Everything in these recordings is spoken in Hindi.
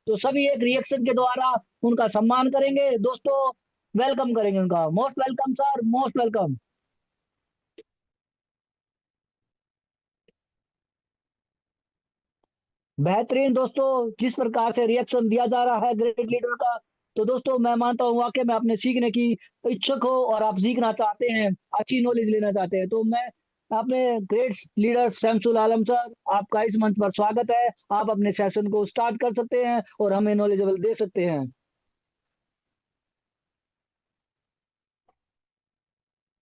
तो सभी एक रिएक्शन के द्वारा उनका सम्मान करेंगे दोस्तों, वेलकम करेंगे उनका। Most welcome sir, most welcome. बेहतरीन दोस्तों, जिस प्रकार से रिएक्शन दिया जा रहा है ग्रेट लीडर का, तो दोस्तों मैं मानता हूँ वाकई में आपने सीखने की इच्छुक हो और आप सीखना चाहते हैं, अच्छी नॉलेज लेना चाहते हैं। तो मैं अपने ग्रेट लीडर शमसुल आलम सर, आपका इस मंच पर स्वागत है। आप अपने सेशन को स्टार्ट कर सकते हैं और हमें नॉलेजेबल दे सकते हैं।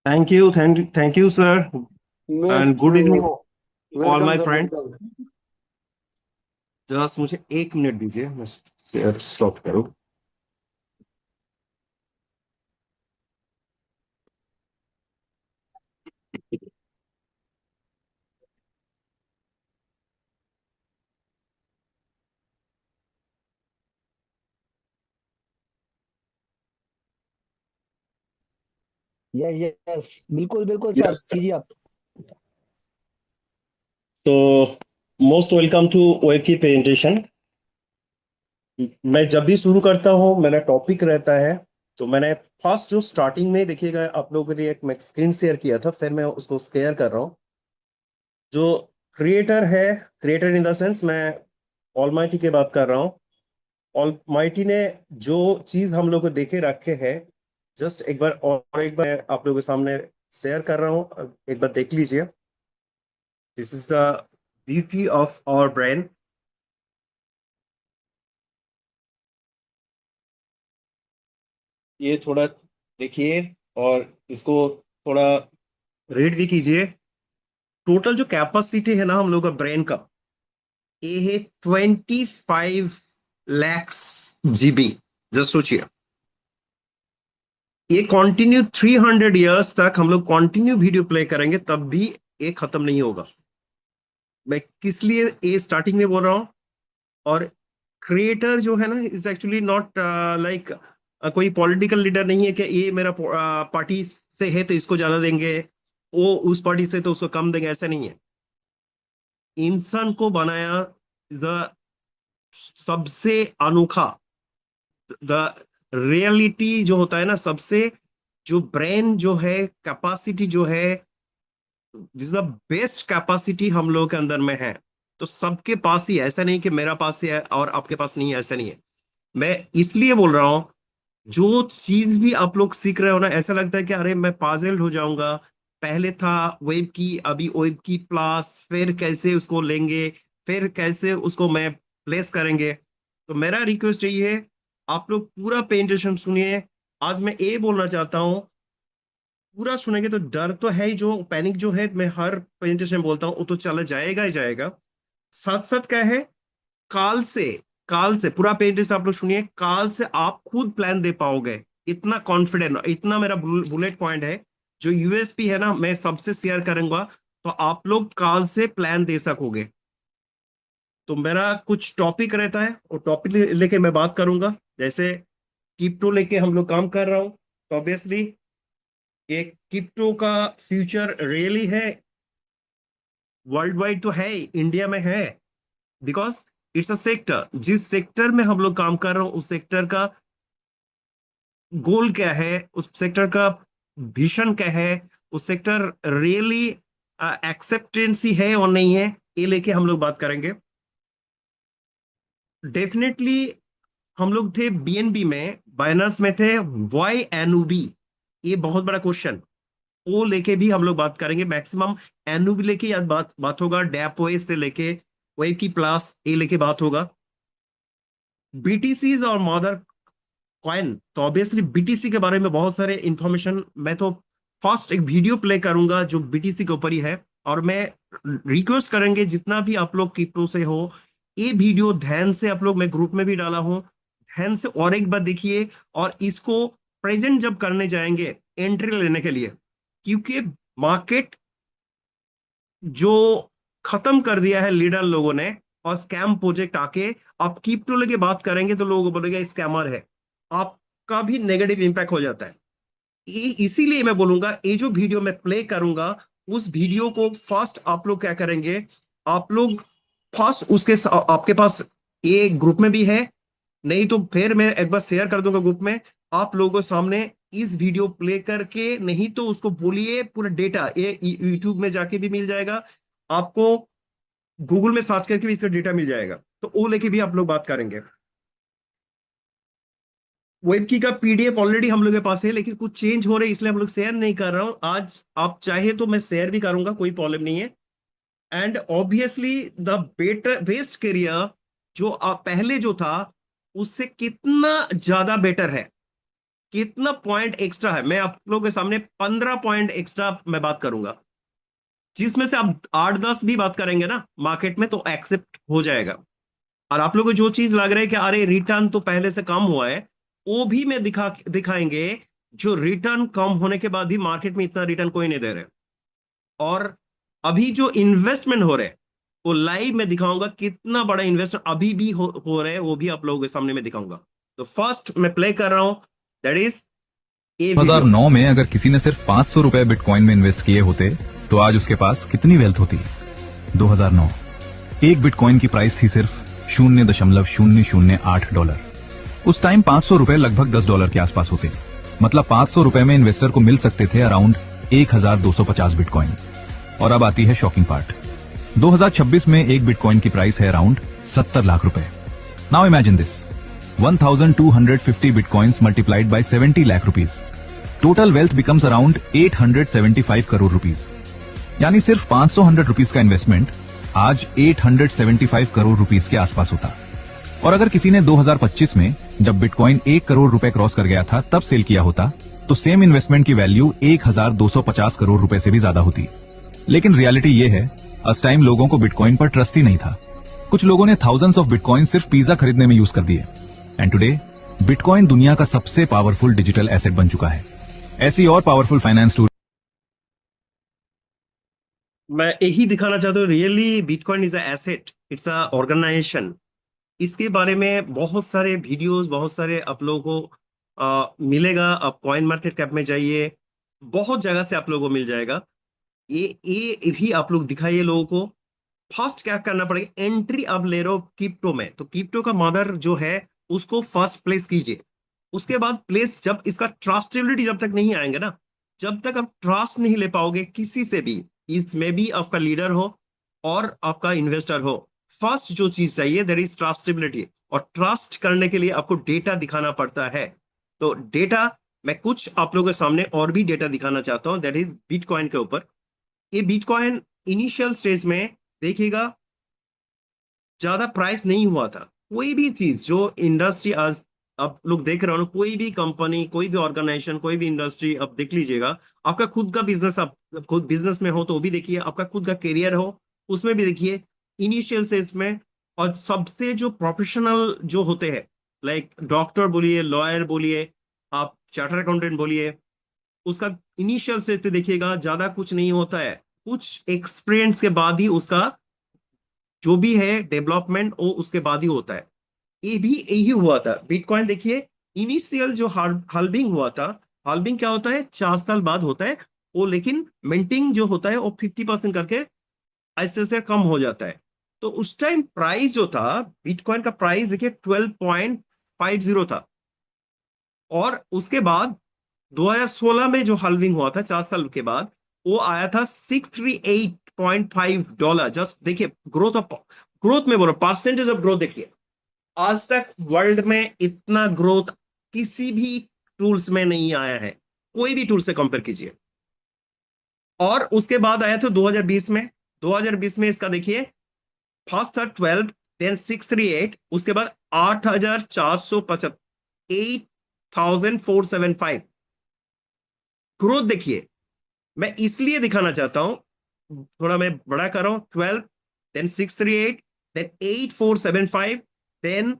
Thank you, sir, and Most good evening, all welcome my sir, friends. welcome. Just मुझे 1 मिनट दीजिए, मैं शेयर स्टॉप करूँ। यस यस, बिल्कुल बिल्कुल सर, यस, कीजिए आप। तो मोस्ट वेलकम टू वेब की प्रेजेंटेशन। मैं जब भी शुरू करता हूँ मेरा टॉपिक रहता है, तो मैंने फर्स्ट जो स्टार्टिंग में देखिएगा आप लोगों के लिए एक मैं स्क्रीन शेयर किया था, फिर मैं उसको शेयर कर रहा हूँ। जो क्रिएटर है, क्रिएटर इन द सेंस मैं ऑलमाइटी की बात कर रहा हूँ। ऑलमाइटी ने जो चीज हम लोग को देखे रखे हैं, जस्ट एक बार और एक बार आप लोगों के सामने शेयर कर रहा हूँ, एक बार देख लीजिए। This is the beauty of our brain. ये थोड़ा देखिए और इसको थोड़ा रीड भी कीजिए। टोटल जो कैपेसिटी है ना हम लोग का ब्रेन का, ये है 25 lakhs GB। जस्ट सोचिए, ये कंटिन्यू 300 years तक हम लोग कंटिन्यू वीडियो प्ले करेंगे तब भी ये खत्म नहीं होगा। मैं किस लिए ये स्टार्टिंग में बोल रहा हूँ। और क्रिएटर जो है ना इज एक्चुअली नॉट लाइक कोई पॉलिटिकल लीडर नहीं है कि ये मेरा पार्टी से है तो इसको ज्यादा देंगे, वो उस पार्टी से तो उसको कम देंगे, ऐसा नहीं है। इंसान को बनाया द सबसे अनोखा, द रियलिटी जो होता है ना, सबसे जो ब्रेन जो है, कैपेसिटी जो है, दिस द बेस्ट कैपेसिटी हम लोगों के अंदर में है। तो सबके पास ही है, ऐसा नहीं कि मेरा पास ही है और आपके पास नहीं है, ऐसा नहीं है। मैं इसलिए बोल रहा हूं, जो चीज भी आप लोग सीख रहे हो ना, ऐसा लगता है कि अरे मैं पाजल हो जाऊंगा। पहले था वेब की, अभी वेब की प्लस, फिर कैसे उसको लेंगे, फिर कैसे उसको मैं प्लेस करेंगे। तो मेरा रिक्वेस्ट यही है, आप लोग पूरा प्रेजेंटेशन सुनिए। आज मैं ये बोलना चाहता हूँ, पूरा सुनेंगे तो डर तो है ही, जो पैनिक जो है मैं हर प्रेजेंटेशन में बोलता हूँ वो तो चला जाएगा ही जाएगा। साथ साथ क्या है, काल से काल से पूरा पेज आप लोग सुनिए, काल से आप खुद प्लान दे पाओगे। इतना कॉन्फिडेंट, इतना मेरा बुलेट पॉइंट है। जो यूएसपी है ना, मैं सबसे शेयर करूंगा, तो आप लोग काल से प्लान दे सकोगे। तो मेरा कुछ टॉपिक रहता है, वो टॉपिक लेके मैं बात करूंगा। जैसे क्रिप्टो लेके हम लोग काम कर रहा हूं, तो ऑब्वियसली ये क्रिप्टो का फ्यूचर रियली है, वर्ल्ड वाइड तो है, इंडिया में है। बिकॉज इट्स अ सेक्टर, जिस सेक्टर में हम लोग काम कर रहे हो उस सेक्टर का गोल क्या है, उस सेक्टर का विजन क्या है, उस सेक्टर रियली एक्सेप्टेंसी है और नहीं है, ये लेके हम लोग बात करेंगे। डेफिनेटली हम लोग थे बीएनबी में, बाइनेंस में थे, वाई एनयूबी, ये बहुत बड़ा क्वेश्चन, वो लेके भी हम लोग बात करेंगे मैक्सिमम। एनयूबी लेके याद बात बात होगा, डैपोए से लेके वेब की प्लस ये लेके बात होगा। बीटीसी और मदर कॉइन, तो ऑब्वियसली बीटीसी के बारे में बहुत सारे इंफॉर्मेशन, मैं तो फर्स्ट एक वीडियो प्ले करूंगा जो बीटीसी के ऊपर ही है। और मैं रिक्वेस्ट करेंगे जितना भी आप लोग क्रिप्टो से हो, ये वीडियो ध्यान से आप लोग, मैं ग्रुप में भी डाला हूं, ध्यान से और एक बार देखिए। और इसको प्रेजेंट जब करने जाएंगे एंट्री लेने के लिए, क्योंकि मार्केट जो खत्म कर दिया है लीडर लोगों ने, और स्कैम प्रोजेक्ट आके आप क्रिप्टो लेके बात करेंगे तो लोग बोलेंगे स्कैमर है, आपका भी नेगेटिव इंपैक्ट हो जाता है। इसीलिए मैं बोलूंगा, ये जो वीडियो मैं प्ले करूंगा, उस वीडियो को फर्स्ट आप लोग क्या करेंगे, आप लोग फर्स्ट उसके आपके पास ये ग्रुप में भी है, नहीं तो फिर मैं एक बार शेयर कर दूंगा ग्रुप में आप लोगों के सामने इस वीडियो प्ले करके, नहीं तो उसको बोलिए पूरा डेटा ये यूट्यूब में जाके भी मिल जाएगा आपको, गूगल में सर्च करके भी इसका डेटा मिल जाएगा, तो वो लेके भी आप लोग बात करेंगे। वेबकी का पीडीएफ ऑलरेडी हम लोग के पास है, लेकिन कुछ चेंज हो रहे इसलिए हम लोग शेयर नहीं कर रहा हूं आज। आप चाहे तो मैं शेयर भी करूंगा, कोई प्रॉब्लम नहीं है। And obviously the better best career जो आप पहले जो था उससे कितना ज्यादा बेटर है, कितना पॉइंट एक्स्ट्रा है, मैं आप लोगों के सामने 15 पॉइंट एक्स्ट्रा मैं बात करूंगा, जिसमें से आप 8-10 भी बात करेंगे ना मार्केट में तो एक्सेप्ट हो जाएगा। और आप लोगों को जो चीज लग रहा है कि अरे रिटर्न तो पहले से कम हुआ है, वो भी मैं दिखाएंगे जो रिटर्न कम होने के बाद भी मार्केट में इतना रिटर्न कोई नहीं दे रहे। और अभी जो इन्वेस्टमेंट हो रहे हैं वो लाइव में दिखाऊंगा, कितना बड़ा इन्वेस्टमेंट अभी भी हो रहे हैं वो भी आप लोगों के सामने में दिखाऊंगा। तो फर्स्ट मैं प्ले कर रहा हूं, दैट इज ए वीडियो। 2009 में अगर किसी ने सिर्फ 500 रुपए बिटकॉइन में इन्वेस्ट किए होते तो आज उसके पास कितनी वेल्थ होती। 2009 एक बिटकॉइन की प्राइस थी सिर्फ $0.008। उस टाइम 500 रुपए लगभग $10 के आसपास होते, मतलब 500 रुपए में इन्वेस्टर को मिल सकते थे अराउंड 1250 बिटकॉइन। और अब आती है शॉकिंग पार्ट। 2026 में एक बिटकॉइन की प्राइस है अराउंड 70 लाख रुपए। Now imagine this, 1250 bitcoins multiplied by 70 lakh rupees. Total wealth becomes around 875 crore rupees. यानी सिर्फ 500 रुपीस का इन्वेस्टमेंट आज 875 करोड़ रुपीस के आसपास होता। और अगर किसी ने 2025 में जब बिटकॉइन 1 करोड़ रुपए क्रॉस कर गया था तब सेल किया होता तो सेम इन्वेस्टमेंट की वैल्यू 1250 करोड़ रुपए से भी ज्यादा होती। लेकिन रियलिटी ये है, उस टाइम लोगों को बिटकॉइन पर ट्रस्ट ही नहीं था। कुछ लोगों ने थाउजेंड्स ऑफ बिटकॉइन सिर्फ पिज्जा खरीदने में यूज कर दिए। एंड टुडे बिटकॉइन दुनिया का सबसे पावरफुल डिजिटल एसेट बन चुका है। ऐसी और पावरफुल फाइनेंस स्टोरी मैं यही दिखाना चाहता हूँ, really bitcoin is a asset, it's a organisation. इसके बारे में बहुत सारे वीडियोस, बहुत सारे आप लोगों को मिलेगा। आप कॉइन मार्केट कैप में जाइए, बहुत जगह से आप लोगों को मिल जाएगा। ये भी आप लोग दिखाइए लोगों को। फर्स्ट क्या करना पड़ेगा, एंट्री आप ले रहे हो क्रिप्टो में तो क्रिप्टो का मदर जो है उसको फर्स्ट प्लेस कीजिए। उसके बाद प्लेस, जब इसका ट्रस्टेबिलिटी जब तक नहीं आएंगे ना, जब तक आप ट्रस्ट नहीं ले पाओगे किसी से भी, इसमें भी आपका लीडर हो और आपका इन्वेस्टर हो, फर्स्ट जो चीज चाहिए दैट इज ट्रस्टेबिलिटी। और ट्रस्ट करने के लिए आपको डेटा दिखाना पड़ता है। तो डेटा मैं कुछ आप लोगों के सामने और भी डेटा दिखाना चाहता हूं, दैट इज बिटकॉइन के ऊपर। ये बिटकॉइन इनिशियल स्टेज में देखिएगा ज्यादा प्राइस नहीं हुआ था। कोई भी चीज जो इंडस्ट्री आज आप लोग देख रहे हो, कोई भी कंपनी, कोई भी ऑर्गेनाइजेशन, कोई भी इंडस्ट्री आप देख लीजिएगा, आपका खुद का बिजनेस, आप खुद बिजनेस में हो तो भी देखिए, आपका खुद का करियर हो उसमें भी देखिए, इनिशियल स्टेज में। और सबसे जो प्रोफेशनल जो होते हैं, लाइक डॉक्टर बोलिए, लॉयर बोलिए, आप चार्टर अकाउंटेंट बोलिए, उसका इनिशियल स्टेज पे देखिएगा ज्यादा कुछ नहीं होता है, कुछ एक्सपीरियंस के बाद ही उसका जो भी है डेवलपमेंट वो उसके बाद ही होता है। ये भी यही हुआ था बिटकॉइन। देखिए इनिशियल जो हाल्विंग हुआ था, हाल्विंग क्या होता है, 4 साल बाद होता है वो, लेकिन मिंटिंग जो होता है वो 50% करके ऐसे ऐसे कम हो जाता है। तो उस टाइम प्राइस जो था बिटकॉइन का, प्राइस देखिए 12.50 था। और उसके बाद 2016 में जो हाल्विंग हुआ था 4 साल के बाद, वो आया था $638.5। जस्ट देखिए ग्रोथ ऑफ, ग्रोथ में बोलो, परसेंटेज ऑफ ग्रोथ देखिए। आज तक वर्ल्ड में इतना ग्रोथ किसी भी टूल्स में नहीं आया है, कोई भी टूल से कंपेयर कीजिए। और उसके बाद आया था 2020 में, 2020 में इसका देखिए फर्स्ट था 12, देन 638, उसके बाद 8,475, 8,475 ग्रोथ देखिए। मैं इसलिए दिखाना चाहता हूं, थोड़ा मैं बड़ा कर रहा हूं, 12, देन 638, देन 8,475, देन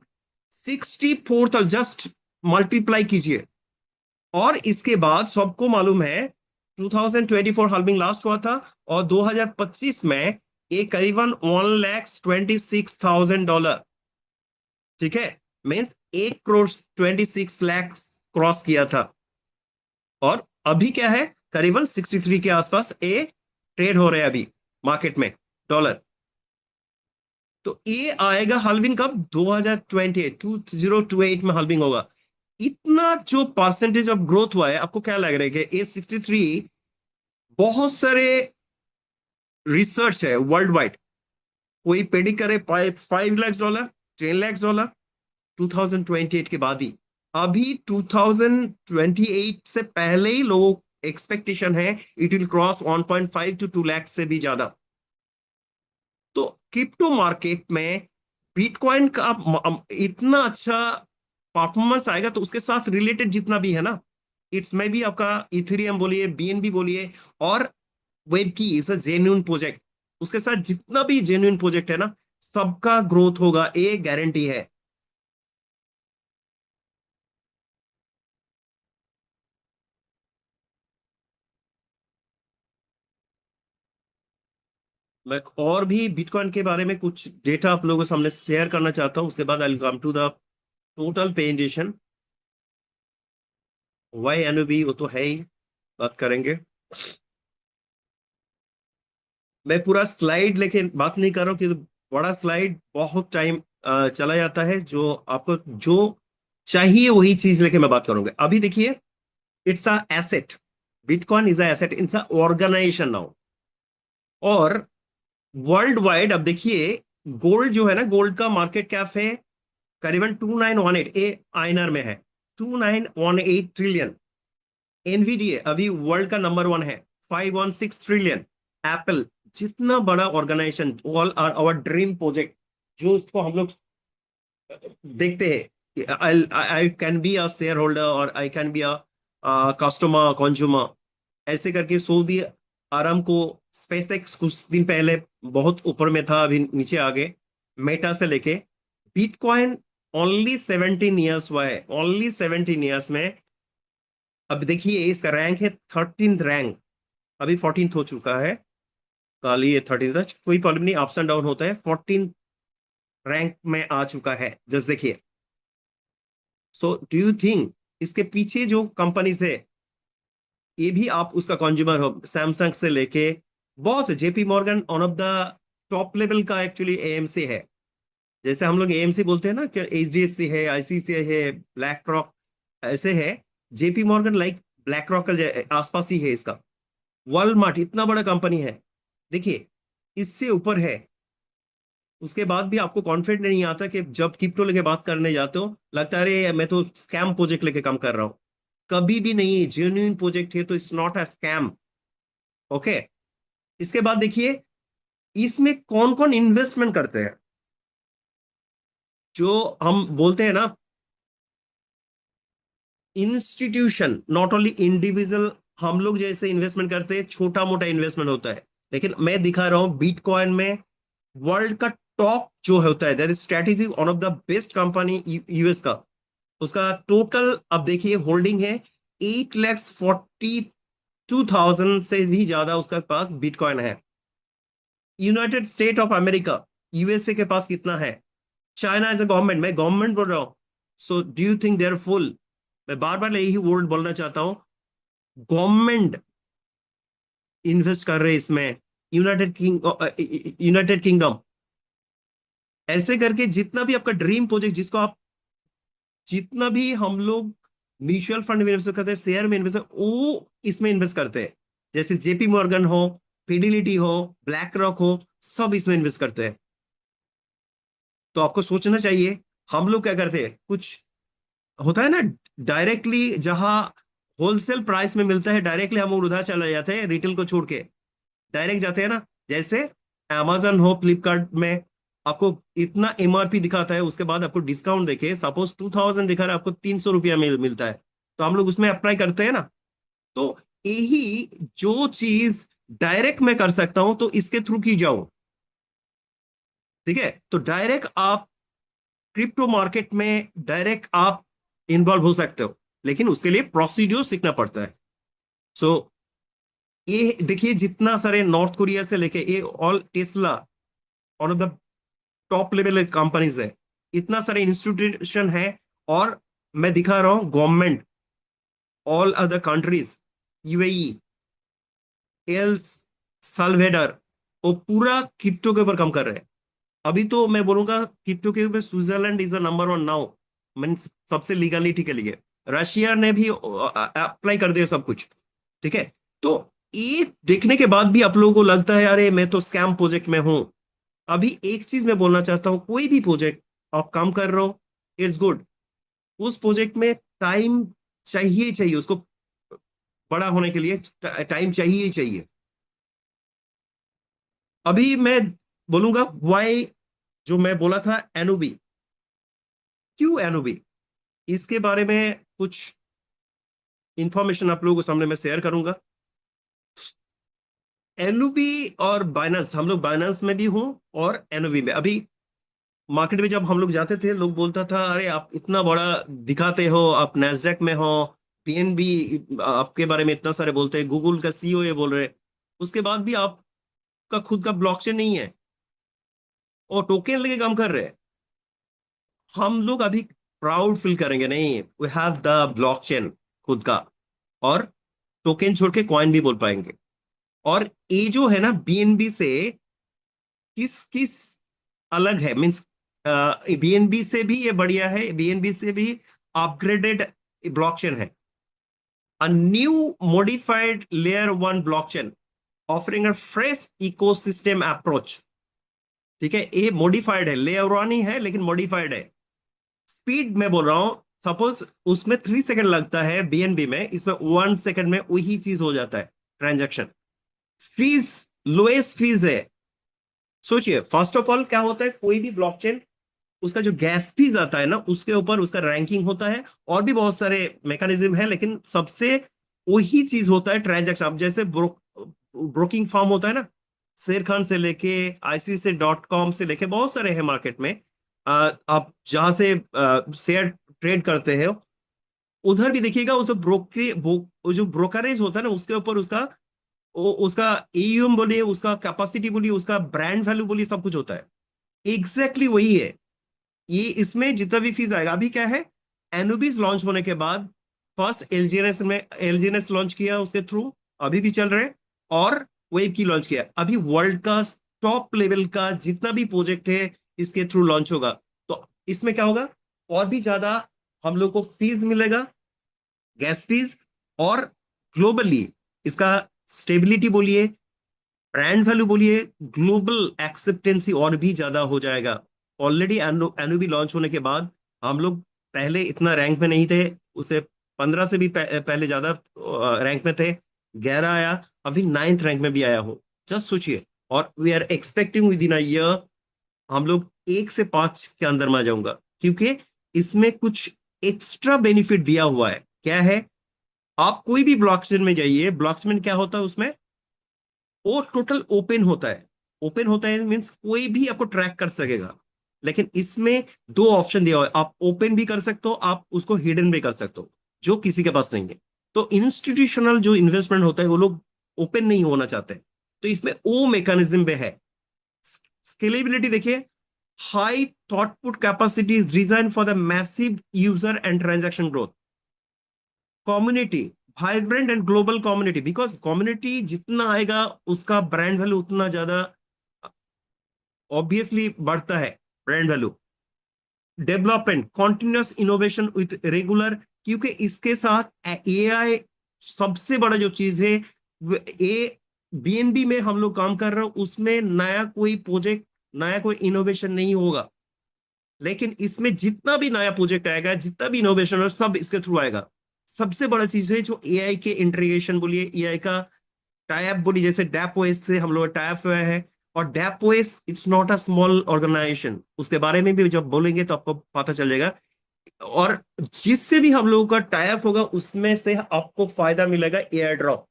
64 था, जस्ट मल्टीप्लाई कीजिए। और इसके बाद सबको मालूम है 2024 हाल्विंग लास्ट हुआ था, और 2025 में ये करीबन $1,26,000, ठीक है, मीन्स 1,26,00,000 क्रॉस किया था। और अभी क्या है, करीबन 63 के आसपास ये ट्रेड हो रहे हैं अभी मार्केट में डॉलर। तो ये आएगा हाल्विंग कब? 2028 में हाल्विंग होगा। इतना जो परसेंटेज ऑफ ग्रोथ हुआ है, आपको क्या लग रहा है कि A63, बहुत सारे रिसर्च है वर्ल्ड वाइड, कोई प्रेडिक्ट करे $5 लाख, $10 लाख 2028 के बाद ही। अभी 2028 से पहले ही लोगों एक्सपेक्टेशन है it will cross 1.5 to 2 lakh से भी ज्यादा। तो क्रिप्टो मार्केट में बिटकॉइन का इतना अच्छा परफॉर्मेंस आएगा, तो उसके साथ रिलेटेड जितना भी है ना, इट्स में भी आपका इथेरियम बोलिए, BNB बोलिए, और वेब की इज अ जेन्युइन प्रोजेक्ट, उसके साथ जितना भी जेन्युइन प्रोजेक्ट है ना, सबका ग्रोथ होगा, ये गारंटी है। मैं और भी बिटकॉइन के बारे में कुछ डेटा आप लोगों के सामने शेयर करना चाहता हूं, उसके बाद I will come to the total possession. Why NOB वो तो है ही, बात करेंगे। मैं पूरा स्लाइड लेके बात नहीं कर रहा हूँ, कि बड़ा स्लाइड बहुत टाइम चला जाता है। जो आपको जो चाहिए वही चीज लेके मैं बात करूंगा। अभी देखिए, it's a asset, bitcoin is a asset, it's a organisation now. और वर्ल्ड वाइड अब देखिए, गोल्ड जो है ना, गोल्ड का मार्केट कैप है करीबन 2918, ए आईएनआर में है 2918 ट्रिलियन। एनवीडीए अभी वर्ल्ड का नंबर 1 है, 516 ट्रिलियन। एप्पल, जितना बड़ा organisation, all are our dream project, जो इसको हम लोग देखते हैं, I can be a shareholder और I can be a customer consumer, ऐसे करके सऊदी आराम को, स्पेस एक्स कुछ दिन पहले बहुत ऊपर में था, अभी नीचे आ गए। मेटा से लेके बिटकॉइन ओनली 17 ईयर्स हुआ है, ओनली 17 ईयर्स में। अब देखिए इसका रैंक है 13th रैंक, अभी 14th हो चुका है, कल ही ये 13th था, कोई प्रॉब्लम नहीं, अप्स एंड डाउन होता है। 14th रैंक में आ चुका है, जस्ट देखिए। सो डू यू थिंक इसके पीछे जो कंपनीज है, ये भी आप उसका कंज्यूमर हो, सैमसंग से लेके बहुत से, JP Morgan one of the top level का एक्चुअली एएमसी है। जैसे हम लोग एएमसी बोलते हैं ना, कि HDFC है, ICICI है, ब्लैक रॉक, ऐसे है JP Morgan, like black rock का आसपास ही है इसका। वॉलमार्ट इतना बड़ा कंपनी है, देखिए इससे ऊपर है। उसके बाद भी आपको कॉन्फिडेंट नहीं आता, कि जब क्रिप्टो लेके बात करने जाते हो लगता है अरे मैं तो स्कैम प्रोजेक्ट लेके काम कर रहा हूं। कभी भी नहीं, जेन्युइन प्रोजेक्ट है तो it's not a scam. Okay, इसके बाद देखिए इसमें कौन कौन इन्वेस्टमेंट करते हैं। जो हम बोलते हैं ना, इंस्टीट्यूशन, नॉट ओनली इंडिविजुअल, हम लोग जैसे इन्वेस्टमेंट करते हैं छोटा मोटा इन्वेस्टमेंट होता है, लेकिन मैं दिखा रहा हूं बिटकॉइन में वर्ल्ड का टॉप जो होता है, that is strategy, one of the best company US का। उसका टोटल अब देखिए होल्डिंग है 8,42,000 से भी ज्यादा उसका पास बिटकॉइन है। United State of America, USA के पास कितना है? चाइना एज ए गवर्नमेंट, मैं गवर्नमेंट बोल रहा हूं, so do you think they are fool? मैं बार बार यही वर्ड बोलना चाहता हूं, गवर्नमेंट इन्वेस्ट कर रहे हैं इसमें। यूनाइटेड किंगडम, ऐसे करके जितना भी आपका ड्रीम प्रोजेक्ट, जिसको आप, जितना भी हम लोग म्यूचुअल फंड में इन्वेस्ट करते हैं, शेयर में इन्वेस्ट, वो इसमें इन्वेस्ट करते हैं। जैसे जेपी मॉर्गन हो, फिडिलिटी हो, ब्लैक रॉक हो, सब इसमें इन्वेस्ट करते हैं। तो आपको सोचना चाहिए, हम लोग क्या करते हैं, कुछ होता है ना डायरेक्टली, जहां होलसेल प्राइस में मिलता है डायरेक्टली हम उधर चले जाते हैं, रिटेल को छोड़ के डायरेक्ट जाते हैं ना। जैसे amazon हो, फ्लिपकार्ट में आपको इतना MRP दिखाता है, उसके बाद आपको डिस्काउंट देके सपोज 2000 दिखा रहा है, आपको 300 रुपया मिलता है, तो हम लोग उसमें अप्लाई करते हैं ना। तो यही जो चीज डायरेक्ट मैं कर सकता हूं, तो इसके थ्रू की जाऊं, ठीक है। तो डायरेक्ट आप क्रिप्टो मार्केट में डायरेक्ट आप इन्वॉल्व हो सकते हो, लेकिन उसके लिए प्रोसीड्यूर सीखना पड़ता है। सो ये देखिए, जितना सारे नॉर्थ कोरिया से लेके ये all Tesla, one of the top level companies है, इतना सारे इंस्टीट्यूशन है। और मैं दिखा रहा हूं government, all other countries, UAE, El Salvador, वो पूरा क्रिप्टो के ऊपर काम कर रहे हैं। अभी तो मैं बोलूंगा क्रिप्टो के ऊपर Switzerland is the number one now, means सबसे लीगलिटी के लिए। रशिया ने भी अप्लाई कर दिया सब कुछ, ठीक है। तो ये देखने के बाद भी आप लोगों को लगता है अरे मैं तो स्कैम प्रोजेक्ट में हूं। अभी एक चीज मैं बोलना चाहता हूं, कोई भी प्रोजेक्ट आप काम कर रहे हो, इट्स गुड। उस प्रोजेक्ट में टाइम चाहिए ही चाहिए, उसको बड़ा होने के लिए टाइम चाहिए ही चाहिए। अभी मैं बोलूंगा वाई, जो मैं बोला था एनओबी, क्यों एनओबी, इसके बारे में कुछ इंफॉर्मेशन आप लोगों के सामने मैं शेयर करूंगा। एनओबी और बाइनेंस, हम लोग बाइनेंस में भी हूं और एनओबी में। अभी मार्केट में जब हम लोग जाते थे, लोग बोलता था अरे आप इतना बड़ा दिखाते हो, आप नैस्डैक में हो, पीएनबी आपके बारे में इतना सारे बोलते हैं, गूगल का सीईओ ये बोल रहे, उसके बाद भी आपका खुद का ब्लॉकचेन नहीं है और टोकन लेके काम कर रहे हैं। हम लोग अभी प्राउड फील करेंगे, नहीं वी हैव द ब्लॉकचेन खुद का, और टोकन छोड़ के कॉइन भी बोल पाएंगे। और ये जो है ना बीएनबी से किस किस अलग है, मीन्स बीएनबी से भी ये बढ़िया है, बीएनबी से भी अपग्रेडेड ब्लॉकचेन है। A new modified layer one blockchain offering a fresh ecosystem approach, ठीक है। ये मॉडिफाइड है, लेयर वन ही है लेकिन मॉडिफाइड है। स्पीड में बोल रहा हूं, सपोज उसमें 3 सेकंड लगता है बीएनबी में, इसमें 1 सेकंड में वही चीज हो जाता है ट्रांजैक्शन। फीस लोएस्ट फीस है। सोचिए फर्स्ट ऑफ ऑल क्या होता है, कोई भी ब्लॉकचेन उसका जो गैस फीस आता है ना, उसके ऊपर उसका रैंकिंग होता है, और भी बहुत सारे मैकेनिज्म है, लेकिन सबसे वही चीज होता है ट्रांजैक्शन। अब जैसे ब्रोकिंग फॉर्म होता है ना, शेर खान से लेके ICICI.com से लेके बहुत सारे हैं मार्केट में, आप जहां से शेयर ट्रेड करते हैं, उधर भी देखिएगा वो जो वो जो ब्रोकरेज होता है ना, उसके ऊपर उसका एयूएम बोलिए, उसका कैपेसिटी बोलिए, उसका ब्रांड वैल्यू बोलिए, सब कुछ होता है। एग्जैक्टली वही है ये। इसमें जितना भी फीस आएगा, अभी क्या है, एनओबीज लॉन्च होने के बाद फर्स्ट एलजीएनएस लॉन्च किया उसके थ्रू, अभी भी चल रहे हैं, और वेब की लॉन्च किया। अभी वर्ल्ड का टॉप लेवल का जितना भी प्रोजेक्ट है इसके थ्रू लॉन्च होगा। तो इसमें क्या होगा, और भी ज्यादा हम लोग को फीस मिलेगा, गैस फीस, और ग्लोबली इसका स्टेबिलिटी बोलिए, ब्रांड वैल्यू बोलिए, ग्लोबल एक्सेप्टेंसी और भी ज्यादा हो जाएगा। ऑलरेडी एनओबी लॉन्च होने के बाद हम लोग पहले इतना रैंक में नहीं थे, उसे 15 से भी पहले ज्यादा रैंक में थे, 11 आया, अभी 9th रैंक में भी आया हो। जस्ट सोचिए। और we are expecting within a year हम लोग 1 से 5 के अंदर में आ जाऊंगा, क्योंकि इसमें कुछ एक्स्ट्रा बेनिफिट दिया हुआ है। क्या है, आप कोई भी ब्लॉकचेन में जाइए, ब्लॉकचेन क्या होता है उसमें, वो टोटल ओपन होता है। ओपन होता है मीन्स कोई भी आपको ट्रैक कर सकेगा, लेकिन इसमें 2 ऑप्शन दिया हुआ है, आप ओपन भी कर सकते हो, आप उसको हिडन भी कर सकते हो, जो किसी के पास नहीं है। तो इंस्टीट्यूशनल जो इन्वेस्टमेंट होता है वो लोग ओपन नहीं होना चाहते, तो इसमें वो मैकेनिज्म पे है। स्केलेबिलिटी देखिए, high throughput capacity is design for the massive user and transaction growth. Community, vibrant and global community, because community जितना आएगा उसका ब्रांड वैल्यू उतना ज्यादा ऑब्वियसली बढ़ता है, brand value. Development, continuous innovation with regular, क्योंकि इसके साथ एआई सबसे बड़ा जो चीज है, ये बीएनबी में हम लोग काम कर रहे हो, उसमें नया कोई प्रोजेक्ट, नया कोई इनोवेशन नहीं होगा, लेकिन इसमें जितना भी नया प्रोजेक्ट आएगा, जितना भी इनोवेशन हो, सब इसके थ्रू आएगा। सबसे बड़ा चीज है जो एआई के इंटीग्रेशन बोलिए, एआई का टाइप बोलिए, जैसे डैप ओएस से हम लोग टाइप हुआ है। और DappOS it's not a small organisation, उसके बारे में भी जब बोलेंगे तो आपको पता चल जाएगा। और जिससे भी हम लोगों का टाइप होगा उसमें से आपको फायदा मिलेगा, एयर ड्रॉप,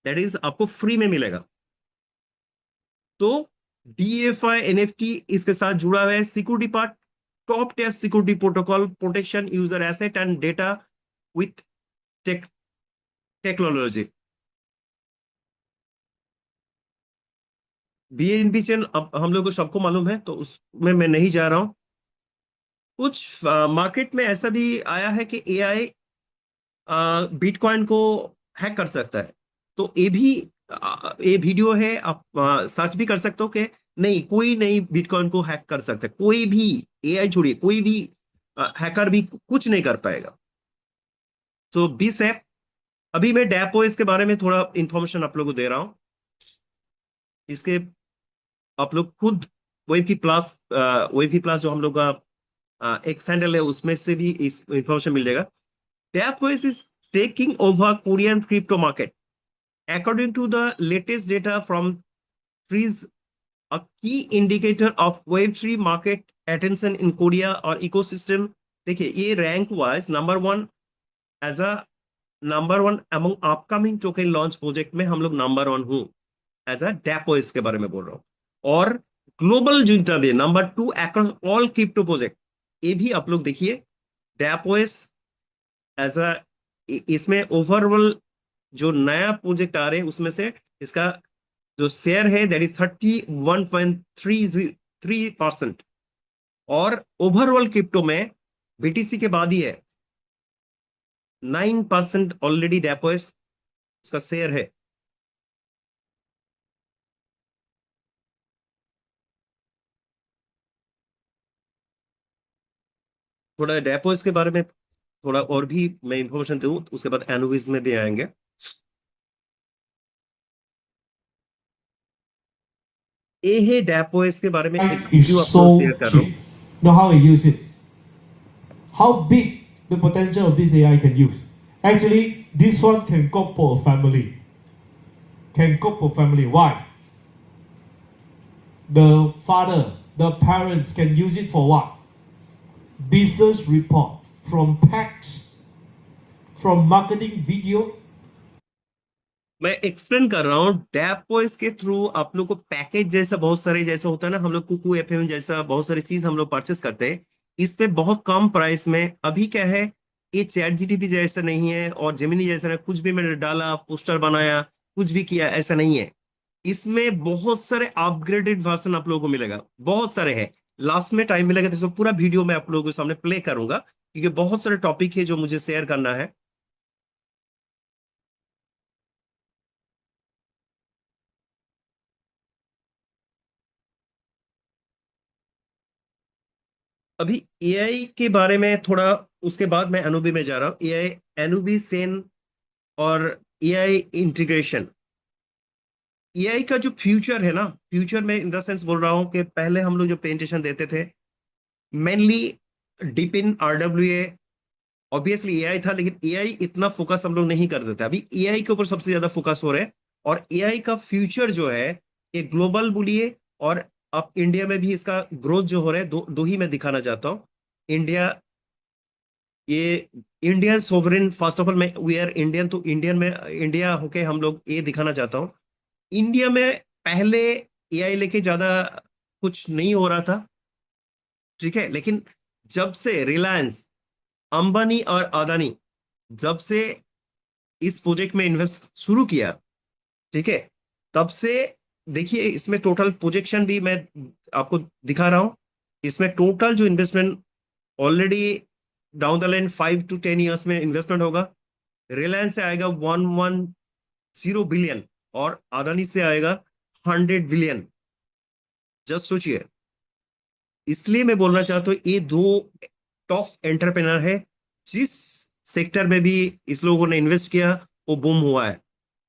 दैट इज आपको फ्री में मिलेगा। तो DFI NFT इसके साथ जुड़ा हुआ है। Security part, top tier security protocol, protection user asset and data with technology. BNB chain अब हम लोग को सबको मालूम है, तो उसमें मैं नहीं जा रहा हूं। कुछ मार्केट में ऐसा भी आया है कि एआई बिटकॉइन को हैक कर सकता है। तो ये भी ये वीडियो है, आप सर्च भी कर सकते हो कि नहीं, कोई नहीं बिटकॉइन को हैक कर सकता, कोई भी, एआई छोड़िए, कोई भी हैकर भी कुछ नहीं कर पाएगा। तो बीस ऐप, अभी मैं डैपोइस के बारे में थोड़ा इंफॉर्मेशन आप लोगों को दे रहा हूं। इसके आप लोग खुद वेब की प्लस जो हम लोग का एक सैंडल है, उसमें से भी इस इंफॉर्मेशन मिल जाएगा। डैपोइस is taking over Korean crypto market according to the latest data from Freeze, a key indicator of Web3 market attention in Korea और ecosystem। देखिए ये rank wise number one, as a number one among upcoming token launch project में हम लोग नंबर वन हूँ, एज अ डेपो इसके बारे में बोल रहा हूँ। और ग्लोबल जितना भी number two across all crypto project, ये भी आप लोग देखिए। डेपोइस एज अ, इसमें ओवरऑल जो नया प्रोजेक्ट आ रहे हैं उसमें से इसका जो शेयर है दैट इज 31.33%। और ओवरऑल क्रिप्टो में बीटीसी के बाद ही है 9% ऑलरेडी डेपोइस उसका शेयर है। थोड़ा डेपोइस के बारे में थोड़ा और भी मैं इंफॉर्मेशन दूं, उसके बाद एनुविज में भी आएंगे। ये है डेपोइस के बारे में एक Is वीडियो आप लोग शेयर so कर रहा हूँ। cheap. Know how I use it? How big the potential of this AI can use? Actually, this one can cook for a family. Can cook for family. Why? The father, the parents can use it for what? Business report, from text, from marketing video. मैं एक्सप्लेन कर रहा हूँ डेपोइस के थ्रू आप लोग को पैकेज जैसा बहुत सारे जैसा होता है ना, हम लोग कुकू एफएम जैसा बहुत सारी चीज हम लोग परचेस करते हैं। इस पे बहुत कम प्राइस में अभी क्या है, ये चैट जीटीपी जैसा नहीं है और जेमिनी जैसा नहीं, कुछ भी मैंने डाला पोस्टर बनाया कुछ भी किया ऐसा नहीं है। इसमें बहुत सारे अपग्रेडेड वर्जन आप लोगों को मिलेगा, बहुत सारे हैं। लास्ट में टाइम मिलेगा तो पूरा वीडियो मैं आप लोगों के सामने प्ले करूंगा, क्योंकि बहुत सारे टॉपिक है जो मुझे शेयर करना है। अभी एआई के बारे में थोड़ा, उसके बाद मैं एनओबी में जा रहा हूँ। एआई, एनओबी सेन और एआई इंटीग्रेशन। एआई का जो फ्यूचर है ना, फ्यूचर में इन द सेंस बोल रहा हूँ कि पहले हम लोग जो प्रेजेंटेशन देते थे mainly deep in RWA, obviously AI था, लेकिन एआई इतना फोकस हम लोग नहीं कर देते। अभी एआई के ऊपर सबसे ज्यादा फोकस हो रहा है। और एआई का फ्यूचर जो है ये ग्लोबल बोलिए, और अब इंडिया में भी इसका ग्रोथ जो हो रहा है, दो ही मैं दिखाना चाहता हूँ। इंडिया, ये Indian sovereign, first of all मैं वी आर इंडियन, तो इंडियन में इंडिया होके हम लोग ये दिखाना चाहता हूँ। इंडिया में पहले एआई लेके ज्यादा कुछ नहीं हो रहा था, ठीक है, लेकिन जब से रिलायंस, अंबानी और अदानी जब से इस प्रोजेक्ट में इन्वेस्ट शुरू किया, ठीक है, तब से देखिए इसमें टोटल प्रोजेक्शन भी मैं आपको दिखा रहा हूं। इसमें टोटल जो investment already down the line 5 to 10 years में इन्वेस्टमेंट होगा। रिलायंस से आएगा 110 बिलियन और अदानी से आएगा 100 बिलियन। जस्ट सोचिए। इसलिए मैं बोलना चाहता हूँ ये दो टॉप एंटरप्रेनर है, जिस सेक्टर में भी इस लोगों ने इन्वेस्ट किया वो बूम हुआ है।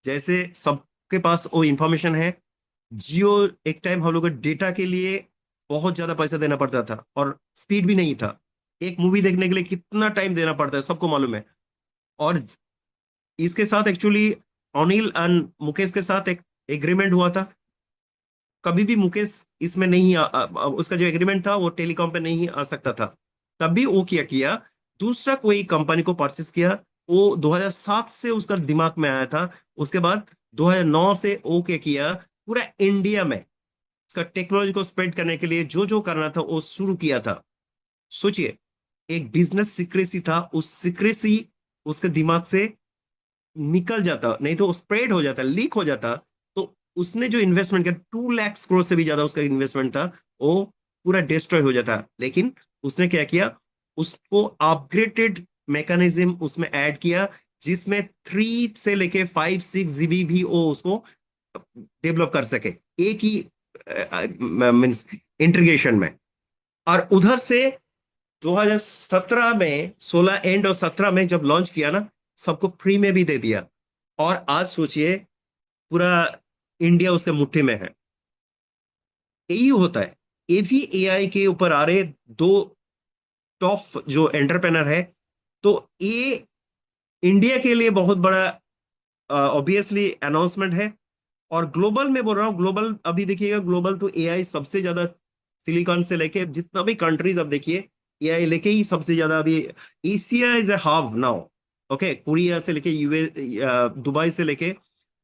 जैसे सबके पास वो इंफॉर्मेशन है। जियो, एक टाइम हम लोग को डेटा के लिए बहुत ज्यादा पैसा देना पड़ता था और स्पीड भी नहीं था। एक मूवी देखने के लिए कितना टाइम देना पड़ता है सबको मालूम है। और इसके साथ एक्चुअली अनिल एंड मुकेश के साथ एक एग्रीमेंट हुआ था। कभी भी मुकेश इसमें नहीं उसका जो एग्रीमेंट था वो टेलीकॉम पे नहीं आ सकता था। तभी वो क्या किया, दूसरा कोई कंपनी को परचेस किया। वो 2007 से उसका दिमाग में आया था। उसके बाद 2009 से वो क्या किया, पूरा इंडिया में उसका टेक्नोलॉजी को स्प्रेड करने के लिए जो जो करना था वो शुरू किया था। सोचिए, एक बिजनेस सीक्रेसी था, उस सीक्रेसी उसके दिमाग से निकल जाता, नहीं तो स्प्रेड हो जाता, लीक हो जाता। तो उसने जो इन्वेस्टमेंट किया 2 लाख करोड़ से भी ज्यादा उसका इन्वेस्टमेंट था, वो पूरा डिस्ट्रॉय हो जाता। लेकिन उसने क्या किया, उसको अपग्रेडेड मैकेनिज्म उसमें ऐड किया, जिसमें 3 से लेके 5-6 GB भी वो उसको डेवलप कर सके एक ही मीन्स इंटीग्रेशन में। और उधर से 2017 में 16 एंड और 17 में जब लॉन्च किया ना, सबको फ्री में भी दे दिया। और आज सोचिए पूरा इंडिया उसके मुट्ठी में है। यही होता है। ये भी एआई के ऊपर आ रहे दो टॉप जो एंटरप्रेनर है, तो ये इंडिया के लिए बहुत बड़ा ऑब्वियसली अनाउंसमेंट है। और ग्लोबल में बोल रहा हूँ, ग्लोबल अभी देखिएगा, ग्लोबल तो एआई सबसे ज्यादा सिलिकॉन से लेके जितना भी कंट्रीज अब देखिए एआई लेके ही सबसे ज्यादा अभी। Asia is a hub now. Okay, Korea से लेके यूएस, दुबई से लेके